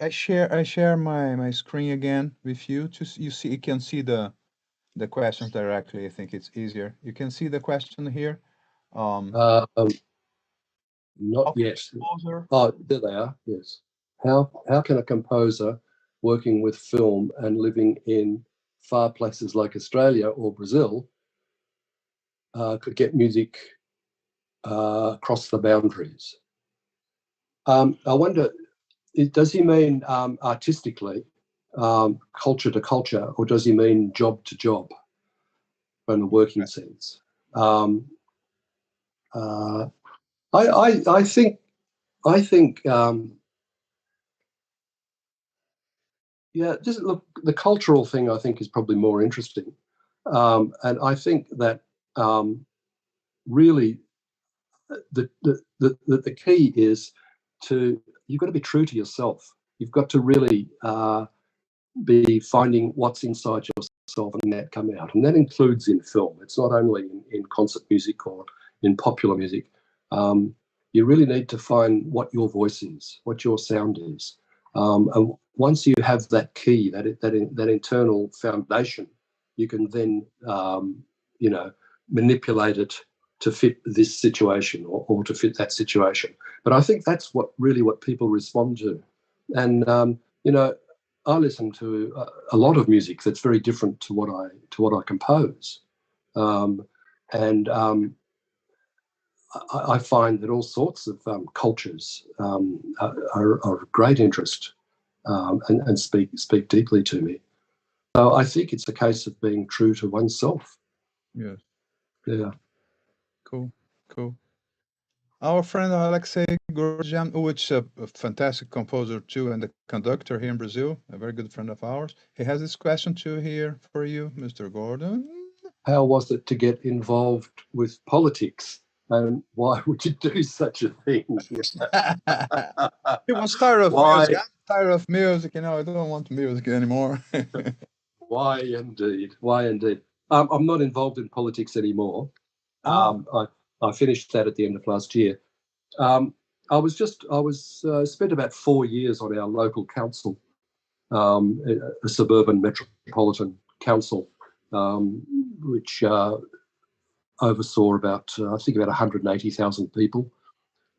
share my screen again with you you can see the questions directly. I think it's easier. You can see the question here. Not yet. Composer. Oh, there they are. Yes. How can a composer working with film and living in far places like Australia or Brazil could get music across the boundaries? I wonder, does he mean artistically, culture to culture, or does he mean job to job from the working sense? I think just look, the cultural thing I think is probably more interesting, and I think that really the key is you've got to be true to yourself. You've got to really be finding what's inside yourself and that come out, and that includes in film. It's not only in concert music or in popular music. You really need to find what your voice is, what your sound is, and once you have that key, that internal foundation, you can then manipulate it to fit this situation or to fit that situation. But I think that's what people respond to, and I listen to a lot of music that's very different to what I compose, and I find that all sorts of cultures are of great interest and speak deeply to me. So I think it's a case of being true to oneself. Yes. Yeah. Cool. Our friend Alexei Gordian, which is a fantastic composer too, and a conductor here in Brazil, a very good friend of ours. He has this question too here for you, Mr. Gordon. How was it to get involved with politics, and why would you do such a thing? He was tired of Why? music. I'm tired of music. I don't want music anymore. Why indeed? I'm not involved in politics anymore. I finished that at the end of last year. I spent about 4 years on our local council, a suburban metropolitan council, which oversaw about 180,000 people,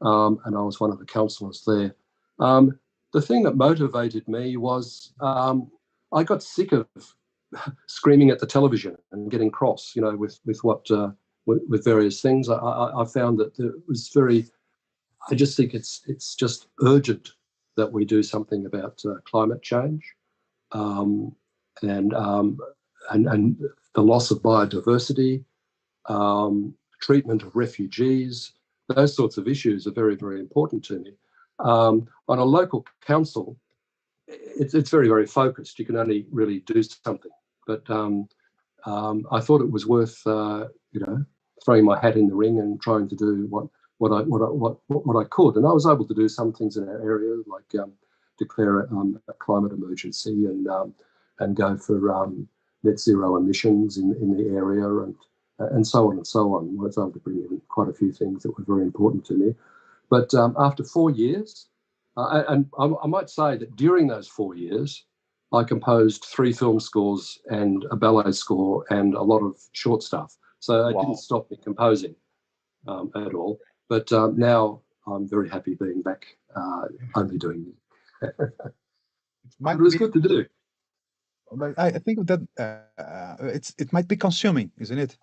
and I was one of the councillors there. The thing that motivated me was I got sick of screaming at the television and getting cross, with various things. I found that it was very. I just think it's just urgent that we do something about climate change, and the loss of biodiversity, treatment of refugees. Those sorts of issues are very, very important to me. On a local council, it's very, very focused. You can only really do something. But I thought it was worth, throwing my hat in the ring and trying to do what I could. And I was able to do some things in our area, like declare a climate emergency and go for net zero emissions in the area and so on and so on. I was able to bring in quite a few things that were very important to me. But after 4 years, and I might say that during those 4 years, I composed 3 film scores and a ballet score and a lot of short stuff. So it didn't stop me composing at all. But now I'm very happy being back only doing it. It was good to do. But I think that it might be consuming, isn't it?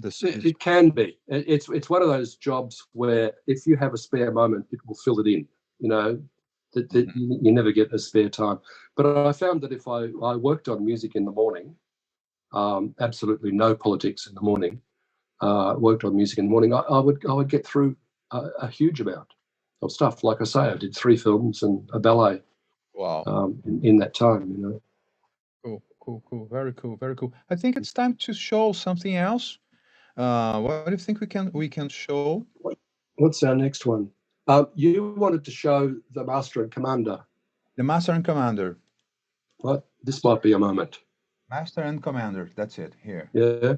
It can be. It's one of those jobs where if you have a spare moment, it will fill it in. You know, that you never get a spare time. But I found that if I worked on music in the morning, absolutely no politics in the morning, worked on music in the morning, I would get through a huge amount of stuff. Like I say, I did 3 films and a ballet. Wow. In that time, you know. Cool. Very cool. I think it's time to show something else. What do you think we can show? What's our next one? You wanted to show the Master and Commander. The Master and Commander. What? This might be a moment. Master and Commander. That's it. Here. Yeah.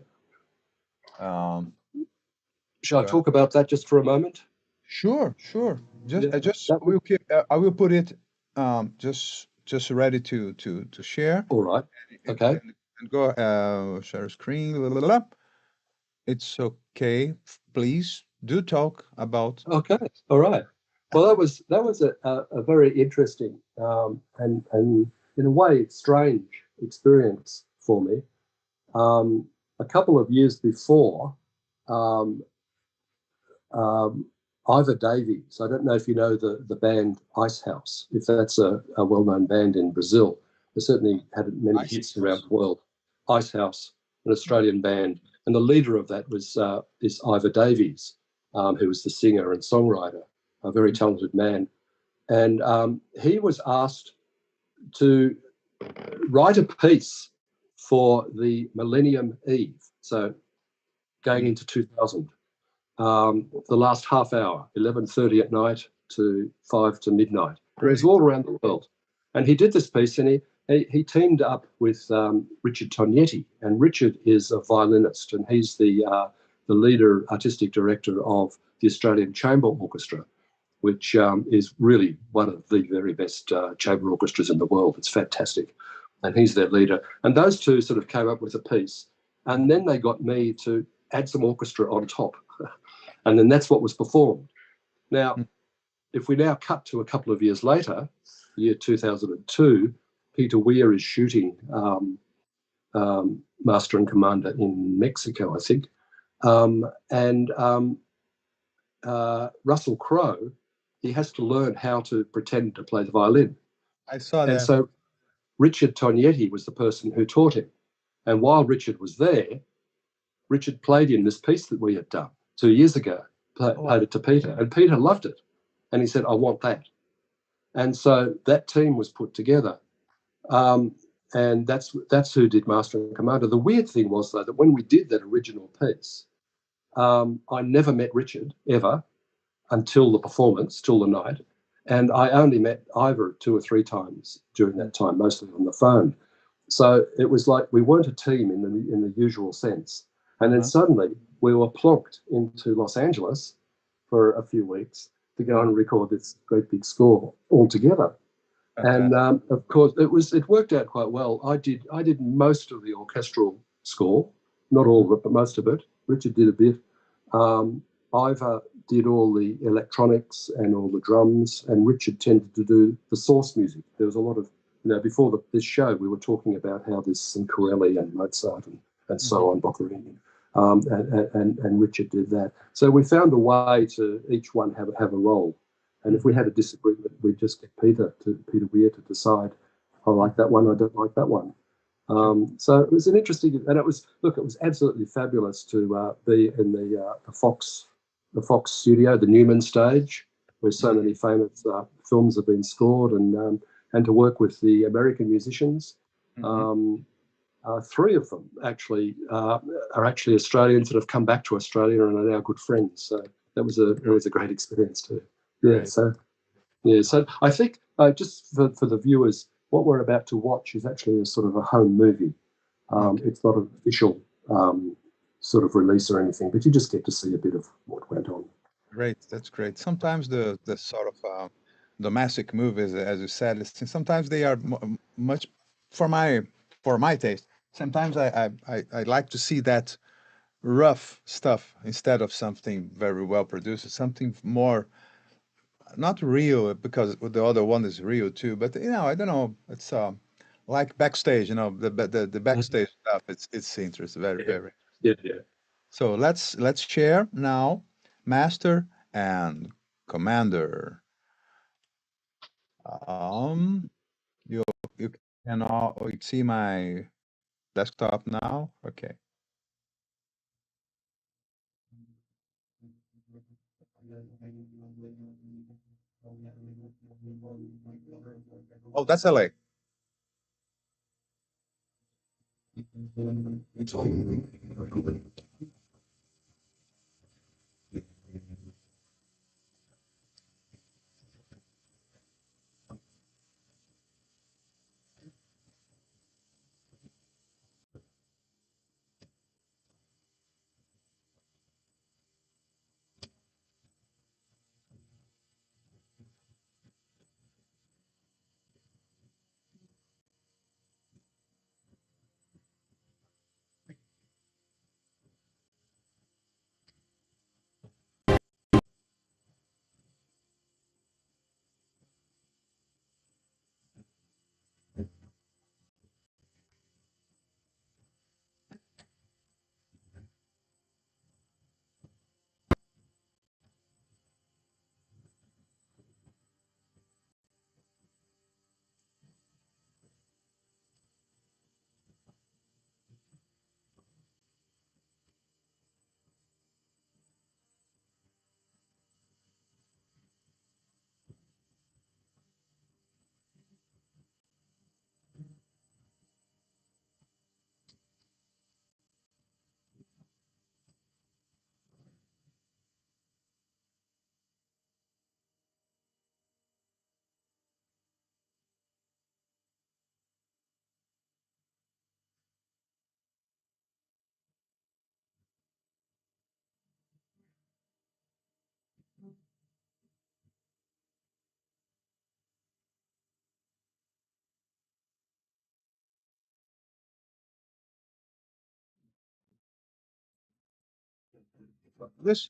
Shall I talk about that just for a moment? Sure. I will put it just ready to share. All right. Okay. And go share screen. It's okay. Please do talk about. Okay. All right. Well, that was a very interesting and in a way strange experience for me. A couple of years before, Ivor Davies, I don't know if you know the band Icehouse, if that's a well-known band in Brazil. They certainly had many hits around the world. Icehouse, an Australian band, and the leader of that was this Ivor Davies, who was the singer and songwriter, a very talented man. And he was asked to write a piece for the Millennium Eve, so going into 2000. The last half hour, 11:30 at night to 5 to midnight. It was all around the world. And he did this piece, and he teamed up with Richard Tognetti. And Richard is a violinist, and he's the leader, artistic director of the Australian Chamber Orchestra, which is really one of the very best chamber orchestras in the world. It's fantastic. And he's their leader. And those two sort of came up with a piece. And then they got me to add some orchestra on top. And then that's what was performed. Now, if we now cut to a couple of years later, year 2002, Peter Weir is shooting Master and Commander in Mexico, I think. Russell Crowe, he has to learn how to pretend to play the violin. I saw that. And so Richard Tognetti was the person who taught him. And while Richard was there, Richard played in this piece that we had done 2 years ago, played it to Peter, and Peter loved it. And he said, I want that. And so that team was put together. And that's who did Master and Commander. The weird thing was, though, that when we did that original piece, I never met Richard, ever, until the performance, till the night. And I only met Ivor 2 or 3 times during that time, mostly on the phone. So it was like we weren't a team in the usual sense. And then suddenly we were plonked into Los Angeles for a few weeks to go and record this great big score all together. Okay. And of course, it worked out quite well. I did most of the orchestral score, not all of it, but most of it. Richard did a bit. Ivor did all the electronics and all the drums, and Richard tended to do the source music. There was a lot of, before this show, we were talking about how there's some Corelli and Mozart and so on, Boccherini. And Richard did that. So we found a way to each one have a role. And if we had a disagreement, we'd just get Peter Weir to decide, I like that one, I don't like that one. So it was an interesting, and it was absolutely fabulous to be in the Fox studio, the Newman stage, where so many famous films have been scored, and to work with the American musicians. 3 of them actually are actually Australians that have come back to Australia and are now good friends. So that was a great experience too. Yeah. So Yeah, so I think just for the viewers, what we're about to watch is actually a sort of a home movie. Okay. It's not an official sort of release or anything, but you just get to see a bit of what went on. Great, that's great. Sometimes the sort of domestic movies, as you said, sometimes they are much for my taste. Sometimes I like to see that rough stuff instead of something very well produced, something more not real because the other one is real too. But I don't know. It's like backstage, the backstage stuff. It's interesting, very Yeah, very. yeah, yeah. So let's share now, master and commander. Um, you you can all you see my desktop now. Okay. Oh, that's LA. This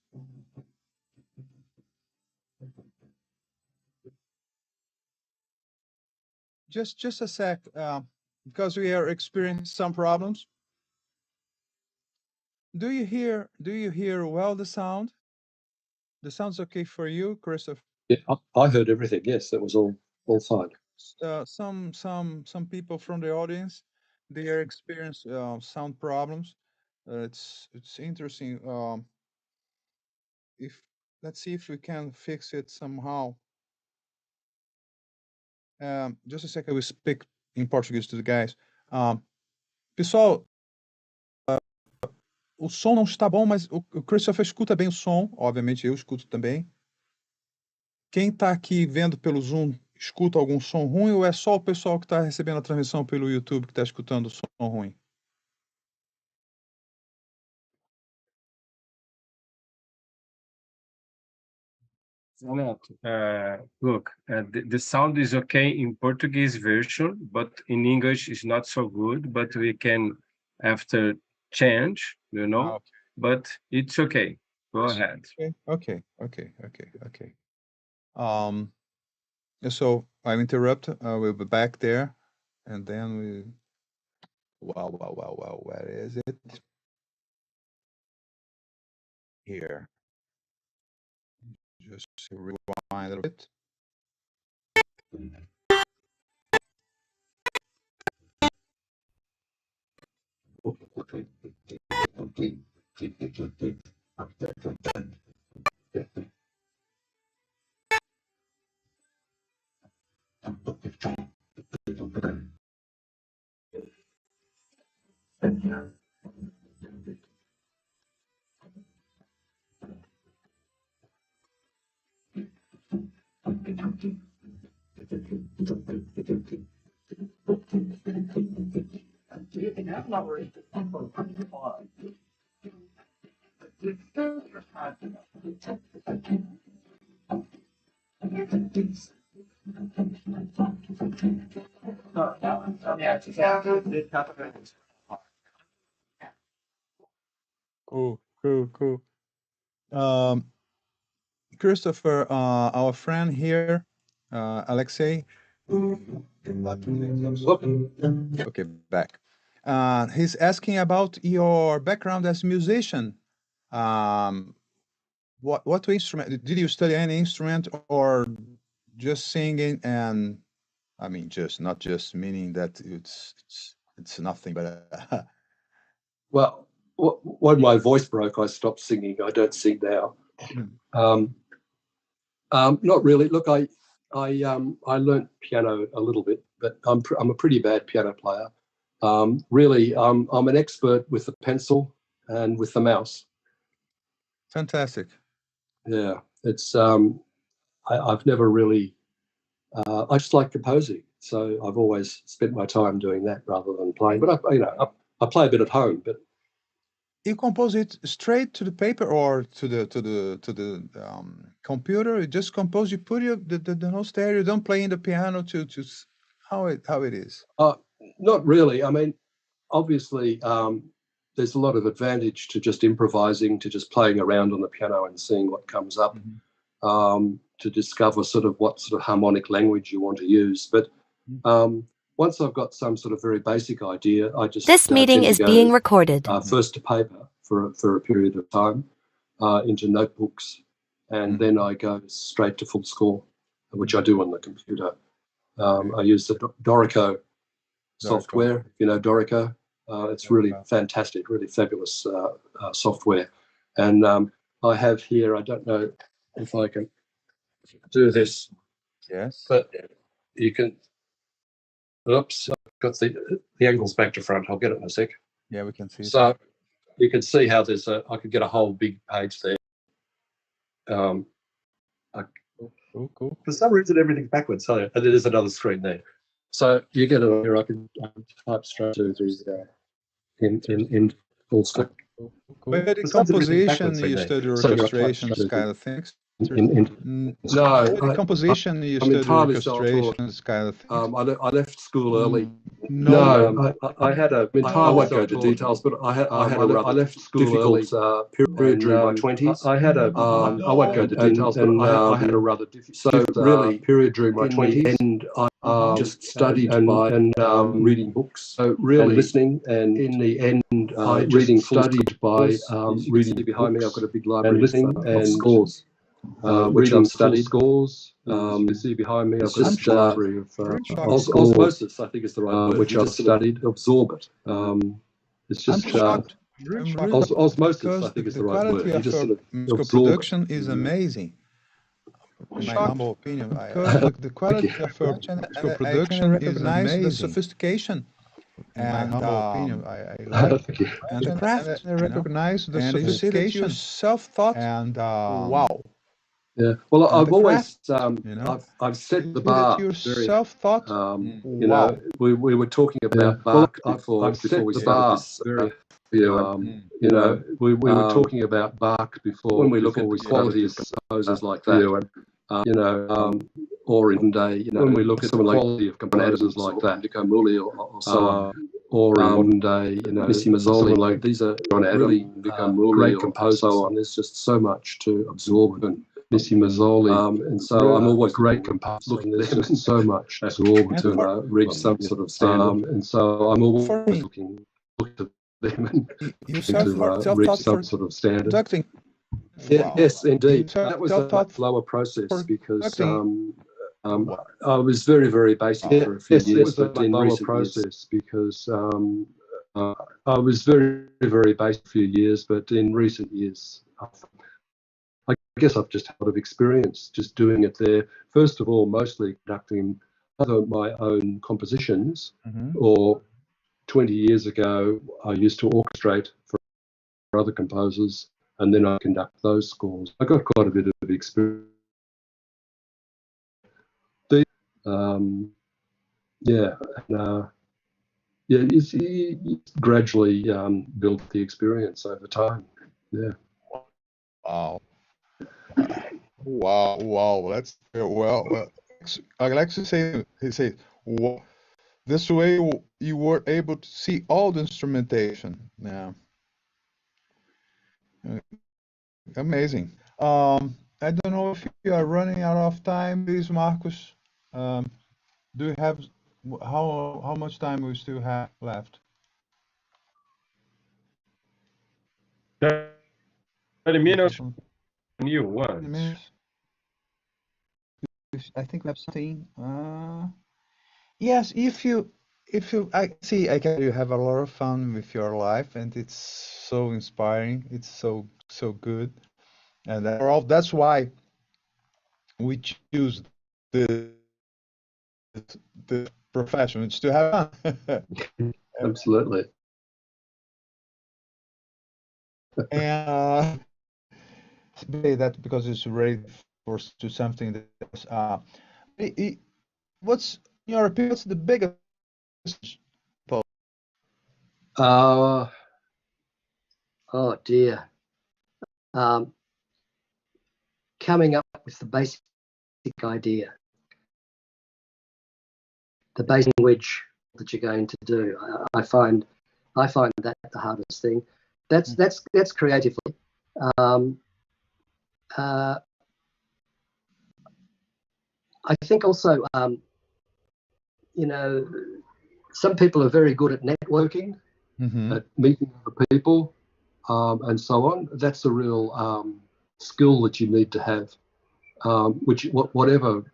just a sec, because we are experiencing some problems. Do you hear well the sound? The sound's okay for you, Christopher? Yeah, I heard everything. Yes, that was all fine. Some people from the audience, they are experiencing sound problems. It's interesting. If let's see if we can fix it somehow. Just a second, we speak in Portuguese to the guys. Pessoal, o som não está bom, mas o Christopher escuta bem o som. Obviamente, eu escuto também. Quem está aqui vendo pelo Zoom escuta algum som ruim ou é só o pessoal que está recebendo a transmissão pelo YouTube que está escutando o som ruim? Zeh Netto, look, the sound is okay in Portuguese version, but in English is not so good. But we can after change, Ah, okay. But it's okay. Go ahead. Okay. So I'm interrupt. We'll be back there, and then we. Wow. Where is it? Here. Just rewind a little bit. Cool, cool, cool. Christoper, our friend here, Alexei. Okay, back. He's asking about your background as a musician. What instrument did you study? Any instrument or just singing? And I mean, just not just meaning that it's nothing, but Well, when my voice broke, I stopped singing. I don't sing now. Not really. Look, I learnt piano a little bit, but I'm a pretty bad piano player. Really, I'm an expert with the pencil and with the mouse. fantastic. Yeah, it's I've never really. I just like composing, so I've always spent my time doing that rather than playing. But I play a bit at home. But You compose it straight to the paper or to the computer. You just compose. You put the notes there. You don't play in the piano how it is. not really. I mean, obviously, there's a lot of advantage to just improvising, to just playing around on the piano and seeing what comes up, to discover sort of what sort of harmonic language you want to use. But once I've got some sort of very basic idea, I just This meeting is being recorded. First to paper for a period of time, into notebooks, and then I go straight to full score, which I do on the computer. I use the Dorico software, if you know Dorico. It's really fantastic, really fabulous software. And I have here, I don't know if I can do this. Yes. But you can, oops, I've got the angles back to front. I'll get it in a sec. Yeah, we can see. So you can see how I could get a whole big page there. Cool. For some reason, everything's backwards. So, and there's another screen there. So you get it here. I can type straight to the in full screen. But the composition, you study orchestrations kind of things. No, composition, you I'm study entirely orchestrations kind of things. I left school early. No, I had a. I won't go into details, but I had a rather left school difficult period during my 20s. I had a. I won't go into details, but I had a rather difficult really period during my 20s. And I just studied by reading books, so really and listening, and in the end, reading studied by reading behind me. I've got a big library and listening and scores. Which I've studied scores. You see behind me, I've got a library of osmosis, I think is the right word, which I've studied. Absorb it. It's just osmosis, I think is the right word. You just sort of absorb production it. is amazing. In my humble opinion, the quality of your production is nice. The sophistication. And I like and the craft. I recognize the sophistication, self-thought, and wow. Yeah. Well, And I've the always, craft, I've set the bar your very. self-thought. You know, we were talking about Bach before we started this video. You know, we were talking about Bach before when we look at the quality of composers like that. You know, or in day, you know, when we look at the quality of composers like that, Muli or so on, or in modern day, you know, Musimagem, like these are really great composers. So on. There's just so much to absorb and Musimagem, and so I'm always great composer. Looking at them, so much to absorb to reach some sort of standard, and so I'm always looking at them and to reach some sort of standard. Conducting. Yeah, Wow. yes, indeed. You That was a thought slower process because Wow. I was very, very basic for a few years. It was But a in slower recent process because I was very, very basic for a few years, but in recent years, I guess I've just had a lot of experience just doing it there. First of all, mostly conducting either my own compositions, or 20 years ago, I used to orchestrate for other composers, and then I conduct those scores. I got quite a bit of experience. Yeah, and, yeah, you gradually build the experience over time. Yeah. Wow. Wow, wow. That's well. I like to say, he says, this way you were able to see all the instrumentation. Yeah, uh, amazing. I don't know if you are running out of time, please, Marcus. Um, do you have how much time we still have left? 30 minutes, Some new 30 ones. minutes. I think we have something. Yes, I see, I can you have a lot of fun with your life, and it's so inspiring. It's so good, and that's why we choose the the profession. It's to have fun. Absolutely. And say that because it's ready for to something that what's in your opinion, what's the biggest Uh, oh dear. Coming up with the basic idea, the basic language that you're going to do. I find that the hardest thing. That's creatively. Uh, I think also, you know, some people are very good at networking, at meeting other people, and so on. That's a real skill that you need to have, whatever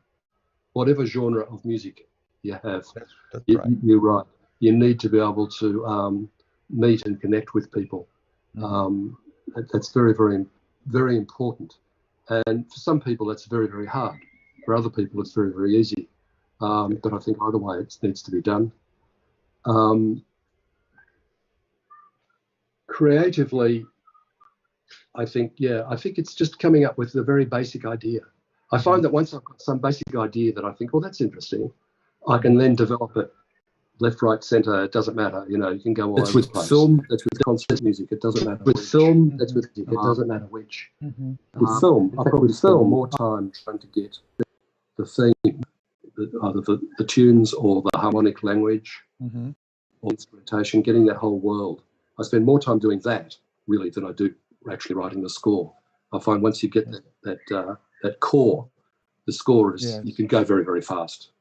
genre of music you have. That's right. You're right. You need to be able to meet and connect with people. That's very, very, very important. And for some people, that's very, very hard. For other people, it's very, very easy. But I think either way, it needs to be done. Creatively, I think it's just coming up with a very basic idea. I find that once I've got some basic idea that I think, well, that's interesting, I can then develop it left, right, centre. It doesn't matter. You can go all over the place. Film. That's with concert music. It doesn't matter. With film, that's with music. It doesn't matter which. With film, I probably spend more time trying to get the theme, either the tunes or the harmonic language or instrumentation, getting that whole world. I spend more time doing that really than I do actually writing the score. I find once you get that core, the score is you can go very, very fast.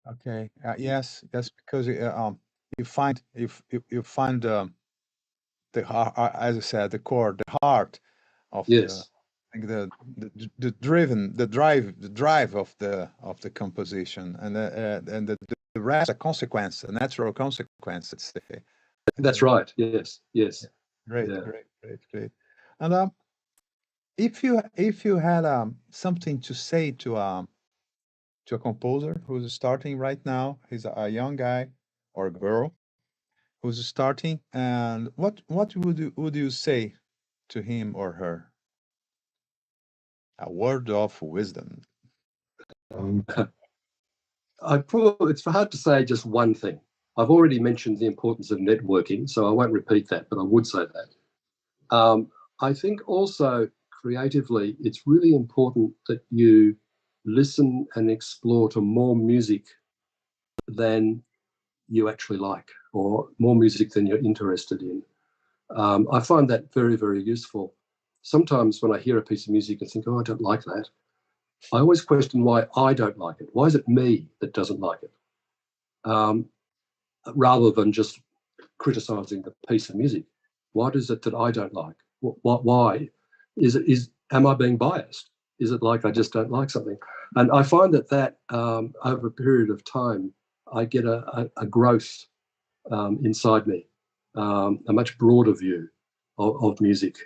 Okay. Yes, because you find you find the as I said, the core, the heart of the drive of the composition, and the rest, a consequence, a natural consequence. Let's say. That's right. Yes. Great, great. And if you had something to say to a composer who's starting right now, he's a young guy or girl who's starting, and what would you say to him or her? A word of wisdom. It's hard to say just one thing. I've already mentioned the importance of networking, so I won't repeat that, but I would say that. I think also creatively, it's really important that you listen and explore to more music than you actually like, or more music than you're interested in. I find that very, very useful. Sometimes when I hear a piece of music and think, oh, I don't like that, I always question why I don't like it. Why is it me that doesn't like it? Rather than just criticizing the piece of music. What is it that I don't like? Why? Am I being biased? Is it like I just don't like something? And I find that over a period of time, I get a growth inside me, a much broader view of music,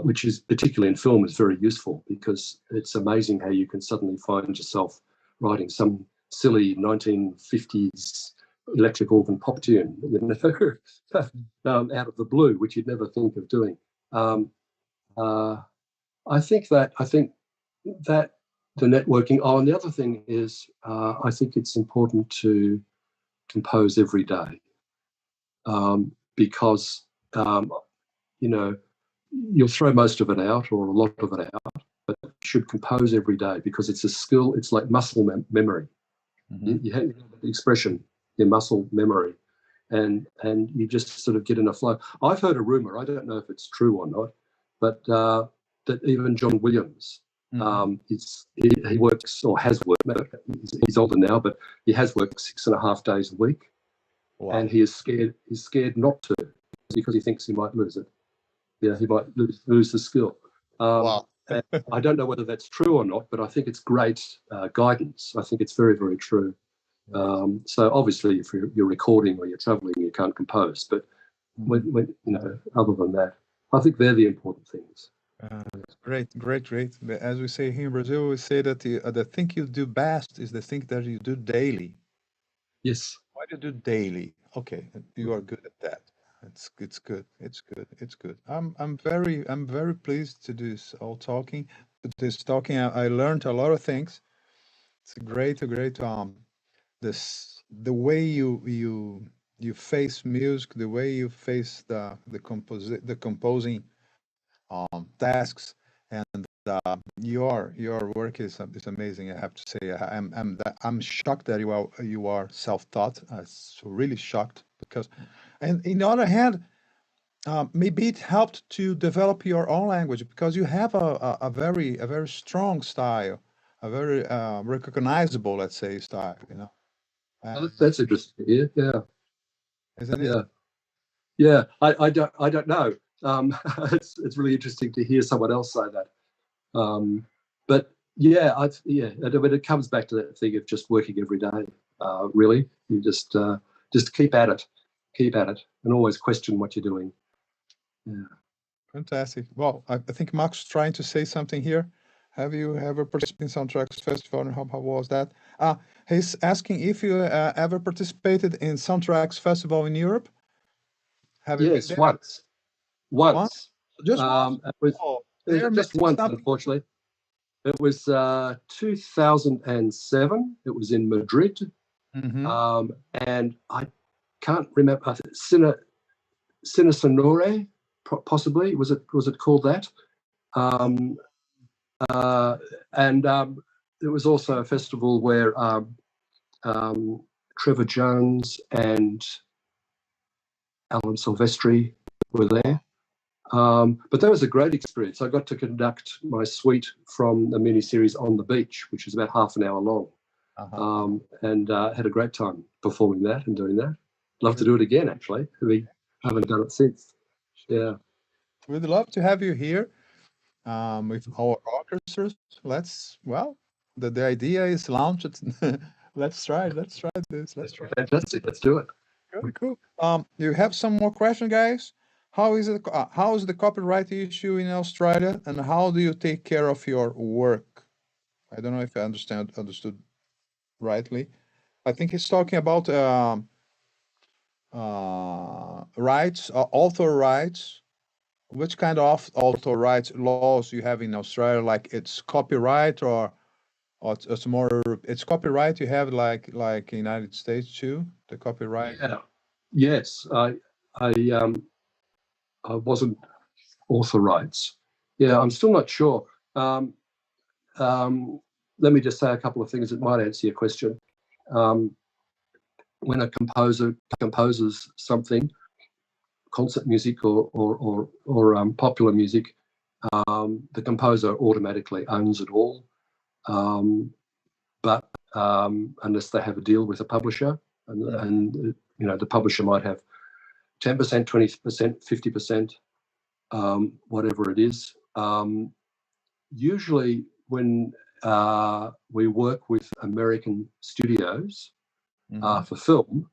which is particularly in film is very useful because it's amazing how you can suddenly find yourself writing some silly 1950s electric organ pop tune, out of the blue, which you'd never think of doing. I think that networking. Oh, and the other thing is, I think it's important to compose every day, because you'll throw most of it out or a lot of it out, but you should compose every day because it's a skill. It's like muscle memory. Mm-hmm. You have the expression, your muscle memory, and you just sort of get in a flow. I've heard a rumor, I don't know if it's true or not, but that even John Williams, Mm-hmm. he works or has worked, he's older now, but he has worked 6.5 days a week. Wow. And he's scared not to because he thinks he might lose it. Yeah, he might lose the skill. Wow. And I don't know whether that's true or not, but I think it's great guidance. I think it's very, very true. So obviously, if you're recording or you're traveling, you can't compose. But when other than that, I think they're the important things. Great. As we say here in Brazil, we say that the thing you do best is the thing that you do daily. Yes. Why do you do daily? Okay, you are good at that. It's good. I'm very pleased to do this talking. I learned a lot of things. It's great the way you face music, the way you face the composing tasks, and your work is amazing. I have to say, I'm shocked that you are self-taught. So really shocked because, and in the other hand, maybe it helped to develop your own language because you have a very strong style, a very recognizable, let's say, style. That's interesting. Yeah. Isn't it? Yeah. I don't know. It's really interesting to hear someone else say that. But yeah, but it comes back to that thing of just working every day. Really, you just keep at it, and always question what you're doing. Yeah. Fantastic. Well, I think Mark's trying to say something here. Have you ever participated in Soundtracks Festival, and how was that? He's asking if you ever participated in Soundtracks Festival in Europe. Have you been Yes, there? once. Just once? It was, Oh, it was they're just missing once, something. unfortunately. It was 2007. It was in Madrid, Mm-hmm. and I can't remember. Cine Sonore, possibly was it called that? And there was also a festival where Trevor Jones and Alan Silvestri were there. But that was a great experience. I got to conduct my suite from the miniseries On the Beach, which is about half an hour long, and had a great time performing that and doing that. Love to do it again, actually. We haven't done it since. Yeah. We'd love to have you here with our orchestras. The idea is launch it. Let's try this. Let's try. Fantastic. Let's do it. Really cool. You have some more questions, guys? How is the copyright issue in Australia, and how do you take care of your work? I don't know if I understood rightly. I think he's talking about rights, author rights. Which kind of author rights laws you have in Australia? Like it's copyright or it's more it's copyright you have like United States too, the copyright. Yeah. Yes. I wasn't author rights. Yeah, I'm still not sure. Let me just say a couple of things that might answer your question. When a composer composes something, concert music or popular music, the composer automatically owns it all. But unless they have a deal with a publisher, and the publisher might have 10%, 20%, 50%, whatever it is. Usually when we work with American studios for film,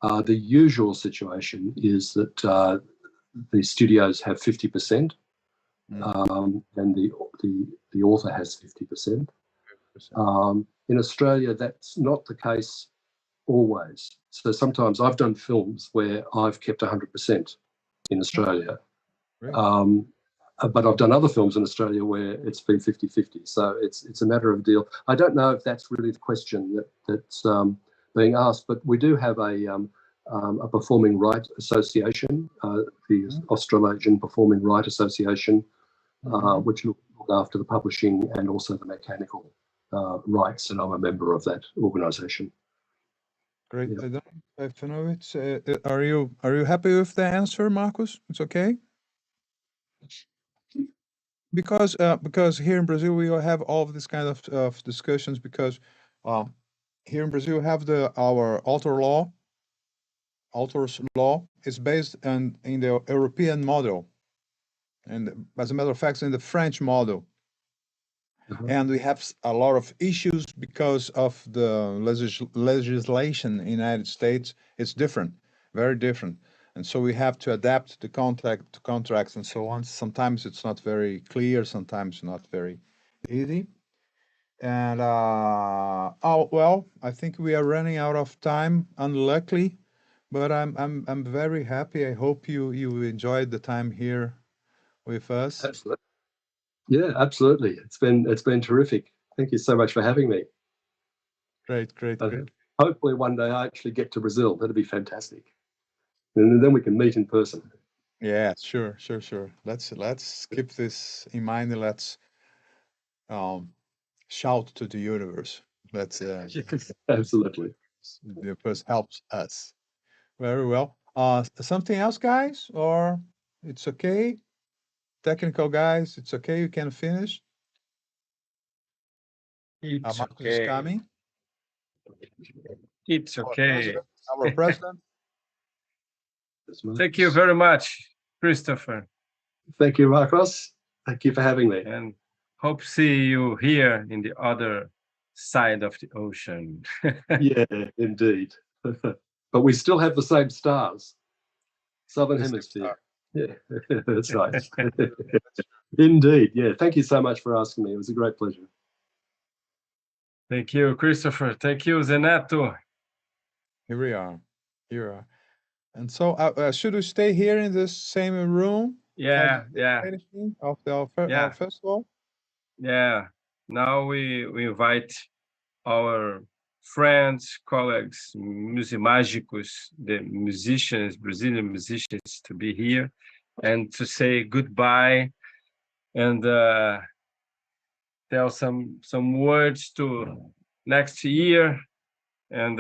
the usual situation is that the studios have 50%, and the author has 50%. In Australia, that's not the case always. So sometimes I've done films where I've kept 100% in Australia. Really? but I've done other films in Australia where it's been 50-50. So it's a matter of deal. I don't know if that's really the question that's being asked, but we do have a performing right association, the Australasian Performing Right Association, which look after the publishing and also the mechanical rights, and I'm a member of that organisation. Great. Yeah. I don't know if I know it. Are you happy with the answer, Marcos? It's okay? Because here in Brazil we all have all of this kind of discussions because here in Brazil we have our author's law is based in the European model, and as a matter of fact, in the French model. And we have a lot of issues because of the legislation in the United States. It's different, very different. And so we have to adapt the contracts and so on. Sometimes it's not very clear, sometimes not very easy. And well, I think we are running out of time, unluckily, but I'm very happy. I hope you enjoyed the time here with us. Absolutely. Yeah, absolutely. It's been terrific. Thank you so much for having me. Great. Hopefully one day I actually get to Brazil. That'd be fantastic. And then we can meet in person. Yeah, sure. Let's keep this in mind and let's shout to the universe. Let's Absolutely. the universe helps us. Very well. Something else, guys, or it's okay? Technical guys, it's okay. You can finish. It's Marcos is okay. coming. It's okay. Our president. Thank you very much, Christoper. Thank you, Marcos. Thank you for having me. And hope see you here in the other side of the ocean. Yeah, indeed. But we still have the same stars. Southern Hemisphere. Yeah, that's right. Indeed. Yeah. Thank you so much for asking me. It was a great pleasure. Thank you, Christoper. Thank you, Zeh Netto. Here we are. And so, should we stay here in the same room? Yeah. Finishing of our festival. Yeah. Now we invite our friends, colleagues, Musimagicos, the musicians, Brazilian musicians, to be here and to say goodbye and tell some words to next year, and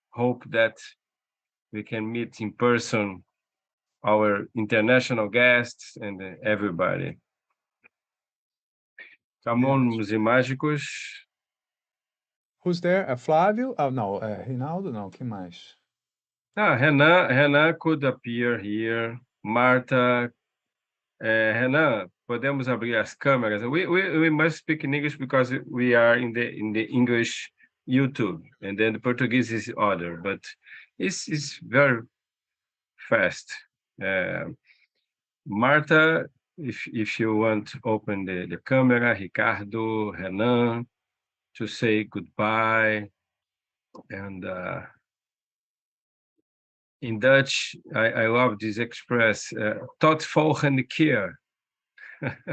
hope that we can meet in person our international guests and everybody. Come on, Musimagicos. Who's there? Flávio? Oh, no. Rinaldo? No. Quem mais? Renan could appear here. Marta. Renan, podemos abrir as câmeras. We must speak in English because we are in the English YouTube, and then the Portuguese is other, but it's very fast. Marta, if you want to open the camera, Ricardo, Renan, to say goodbye, and in Dutch, I love this express, tot volgende keer.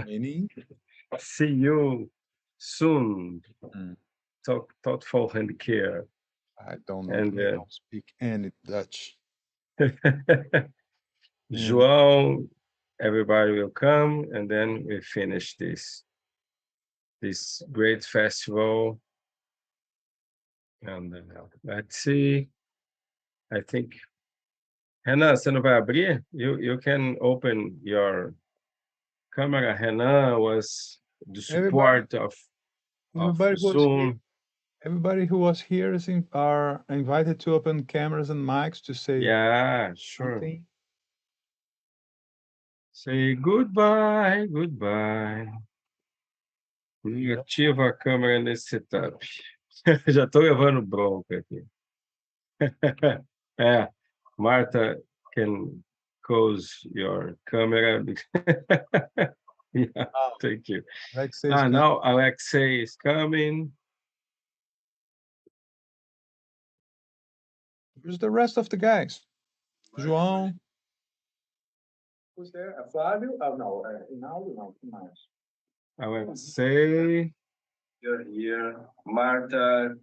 Meaning? See you soon. Tot volgende keer. I don't know. And I don't speak any Dutch. João, everybody will come, and then we finish this great festival. And let's see. I think, Renan, você não vai abrir? You can open your camera. Renan was the support of Zoom. Everybody who was here are invited to open cameras and mics to say sure. Something. Say goodbye. Ativa a câmera nesse setup. Já estou levando bronca aqui. Marta can close your camera. Thank you. Now Alexei is coming. Where's the rest of the guys? João. Who's there? Flávio? Oh, no. Rinaldo? No, Tomás. I would say you're here, Marta.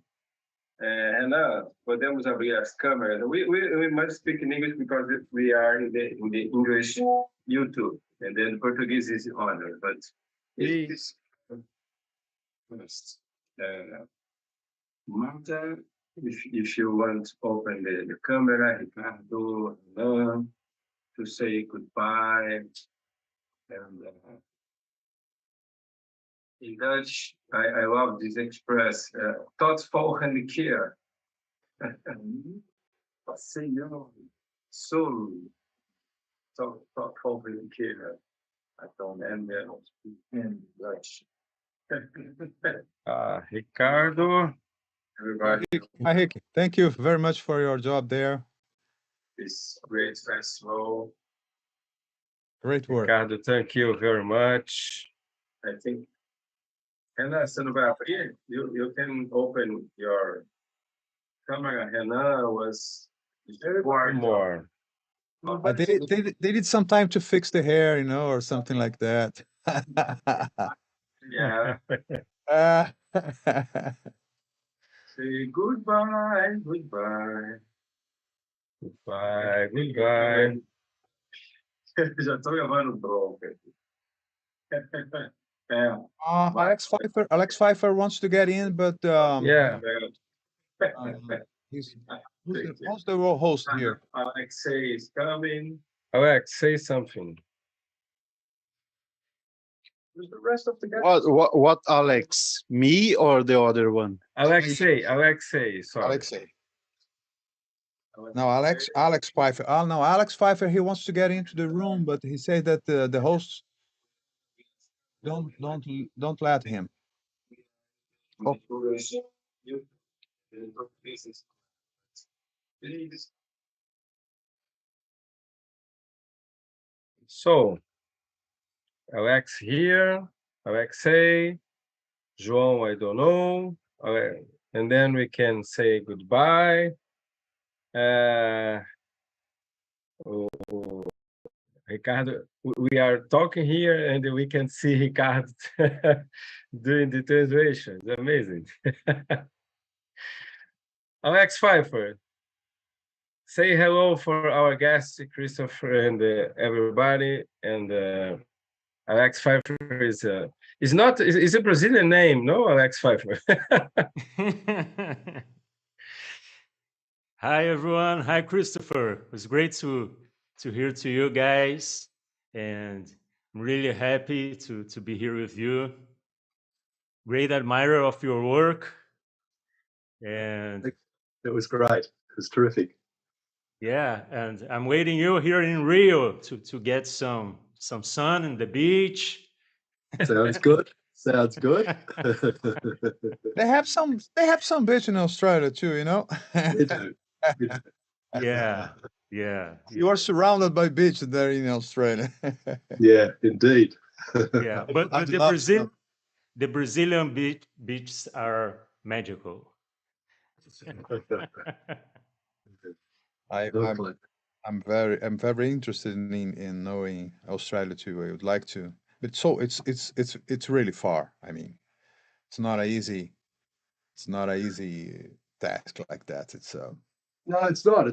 Renan, podemos abrir as câmeras. We must speak in English because we are in the English YouTube, and then Portuguese is honored. But please, first, Marta, if you want to open the camera, Ricardo, Renan, to say goodbye, and in Dutch, I love this express. Tot volgende keer. Senhor, soon. Tot volgende keer. I don't end in Dutch. Ricardo. Everybody. Hi, Ricky. Thank you very much for your job there. This great festival. Great work. Ricardo, thank you very much. I think. Renan, você não vai abrir? You can open your camera. Renan was more. They need some time to fix the hair, or something like that. Yeah. Say goodbye, goodbye. Goodbye, goodbye. Já estou levando bronca. Alex Pfeiffer wants to get in, but yeah. Who's the host here? Alexei is coming. Alex, say something. Who's the rest of the guys? What Alex? Me or the other one? Alexei, sorry. Alexei. No, Alex Pfeiffer. Oh no, Alex Pfeiffer. He wants to get into the room, but he said that the hosts don't let him. Oh. So, Alex here, Alexei, João, I don't know, and then we can say goodbye. Ricardo, we are talking here and we can see Ricardo doing the translation. It's amazing. Alex Pfeiffer, say hello for our guest, Christoper, and everybody. And Alex Pfeiffer is a Brazilian name, no? Alex Pfeiffer. Hi, everyone. Hi, Christoper. It was great to hear to you guys, and I'm really happy to be here with you. Great admirer of your work, and it was great. It was terrific. Yeah, and I'm waiting you here in Rio to get some sun and the beach. Sounds good. Sounds good. They have some beach in Australia too, They do. Yeah. You are surrounded by beach there in Australia. Yeah, indeed. Yeah, but the Brazilian beaches are magical. I'm very interested in knowing Australia too. I would like to, but it's really far. I mean, it's not an easy task like that. No, it's not.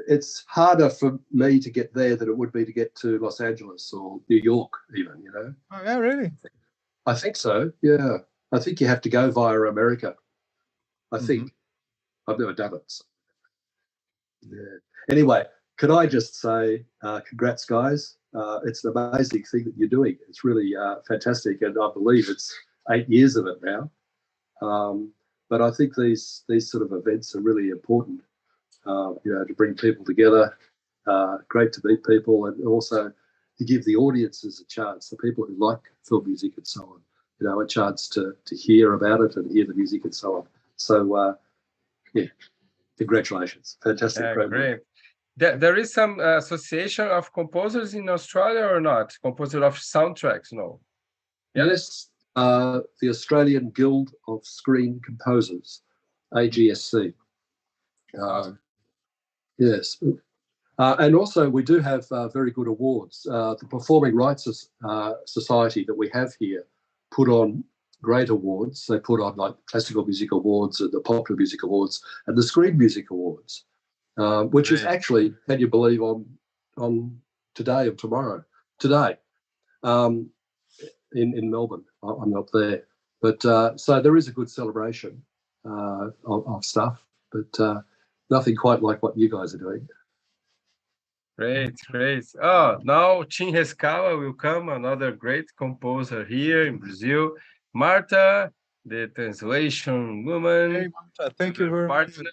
It's harder for me to get there than it would be to get to Los Angeles or New York, even. Oh yeah, really? I think so. Yeah, I think you have to go via America. I think I've never done it. So. Yeah. Anyway, could I just say, congrats, guys. It's an amazing thing that you're doing. It's really fantastic, and I believe it's 8 years of it now. But I think these sort of events are really important. To bring people together. Great to meet people, and also to give the audiences a chance, the people who like film music and so on, a chance to hear about it and hear the music and so on. So, congratulations. Fantastic program. Great. There is some association of composers in Australia or not? Composer of soundtracks, no? Yes, the Australian Guild of Screen Composers, AGSC. Yes, And also, we do have very good awards. The Performing Rights Society that we have here put on great awards. They put on like Classical Music Awards and the Popular Music Awards and the Screen Music Awards, which is actually, can you believe, on today or tomorrow? Today, in Melbourne. I'm not there. But so there is a good celebration of stuff, but nothing quite like what you guys are doing. Great, great. Oh, now Tim Rescala will come, another great composer here in Brazil. Marta, the translation woman. Hey, Marta, thank you very much. Partner.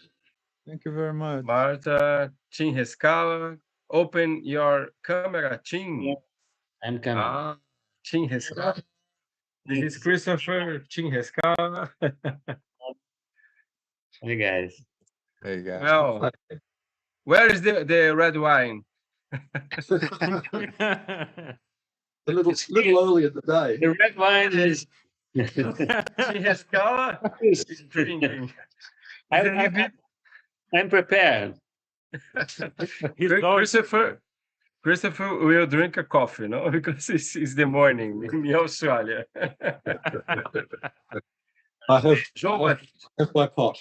Thank you very much. Marta, Tim Rescala. Open your camera, Tim. Yeah, I'm coming. Ah, Tim Rescala. This is Christoper, Tim Rescala. Hey guys. Hey, guys. Well, where is the red wine? A little early in the day. The red wine is. Tim Rescala is drinking. I'm prepared. Christoper will drink a coffee, no? Because it's the morning in Australia. I have my pot.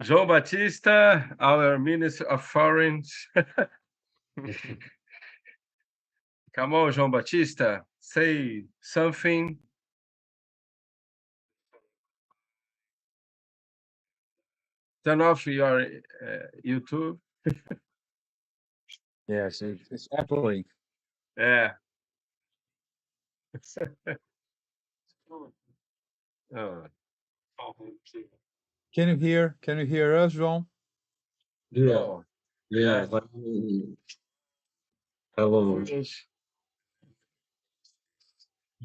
João Batista, our Minister of Foreign. Come on, João Batista, say something. Turn off your YouTube. Yes, it's happening. Yeah. Oh. Can you hear us, João? Yeah. Oh. Yeah. Hello.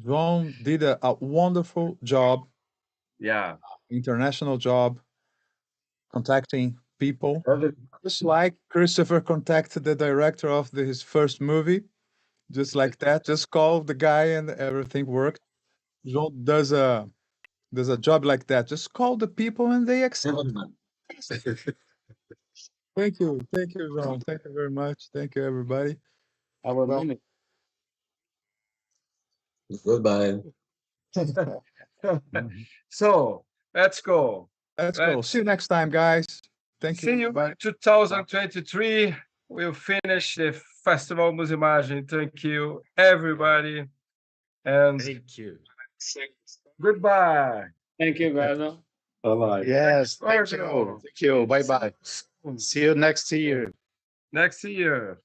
João did a wonderful job, Yeah. international job, contacting people. Just like Christoper contacted the director of his first movie, just like that. Just call the guy and everything worked. João does a job like that. Just call the people and they accept. Thank you, João. Thank you very much. Thank you, everybody. Our Well- minute. Goodbye. So let's go. Let's go. See you next time, guys. Thank you. See you Bye. 2023. We'll finish the Festival Musimagem. Thank you, everybody. And Thank you. goodbye. Thank you, brother. Bye-bye. Yes, thank you. Thank you. Bye bye. See you next year. Next year.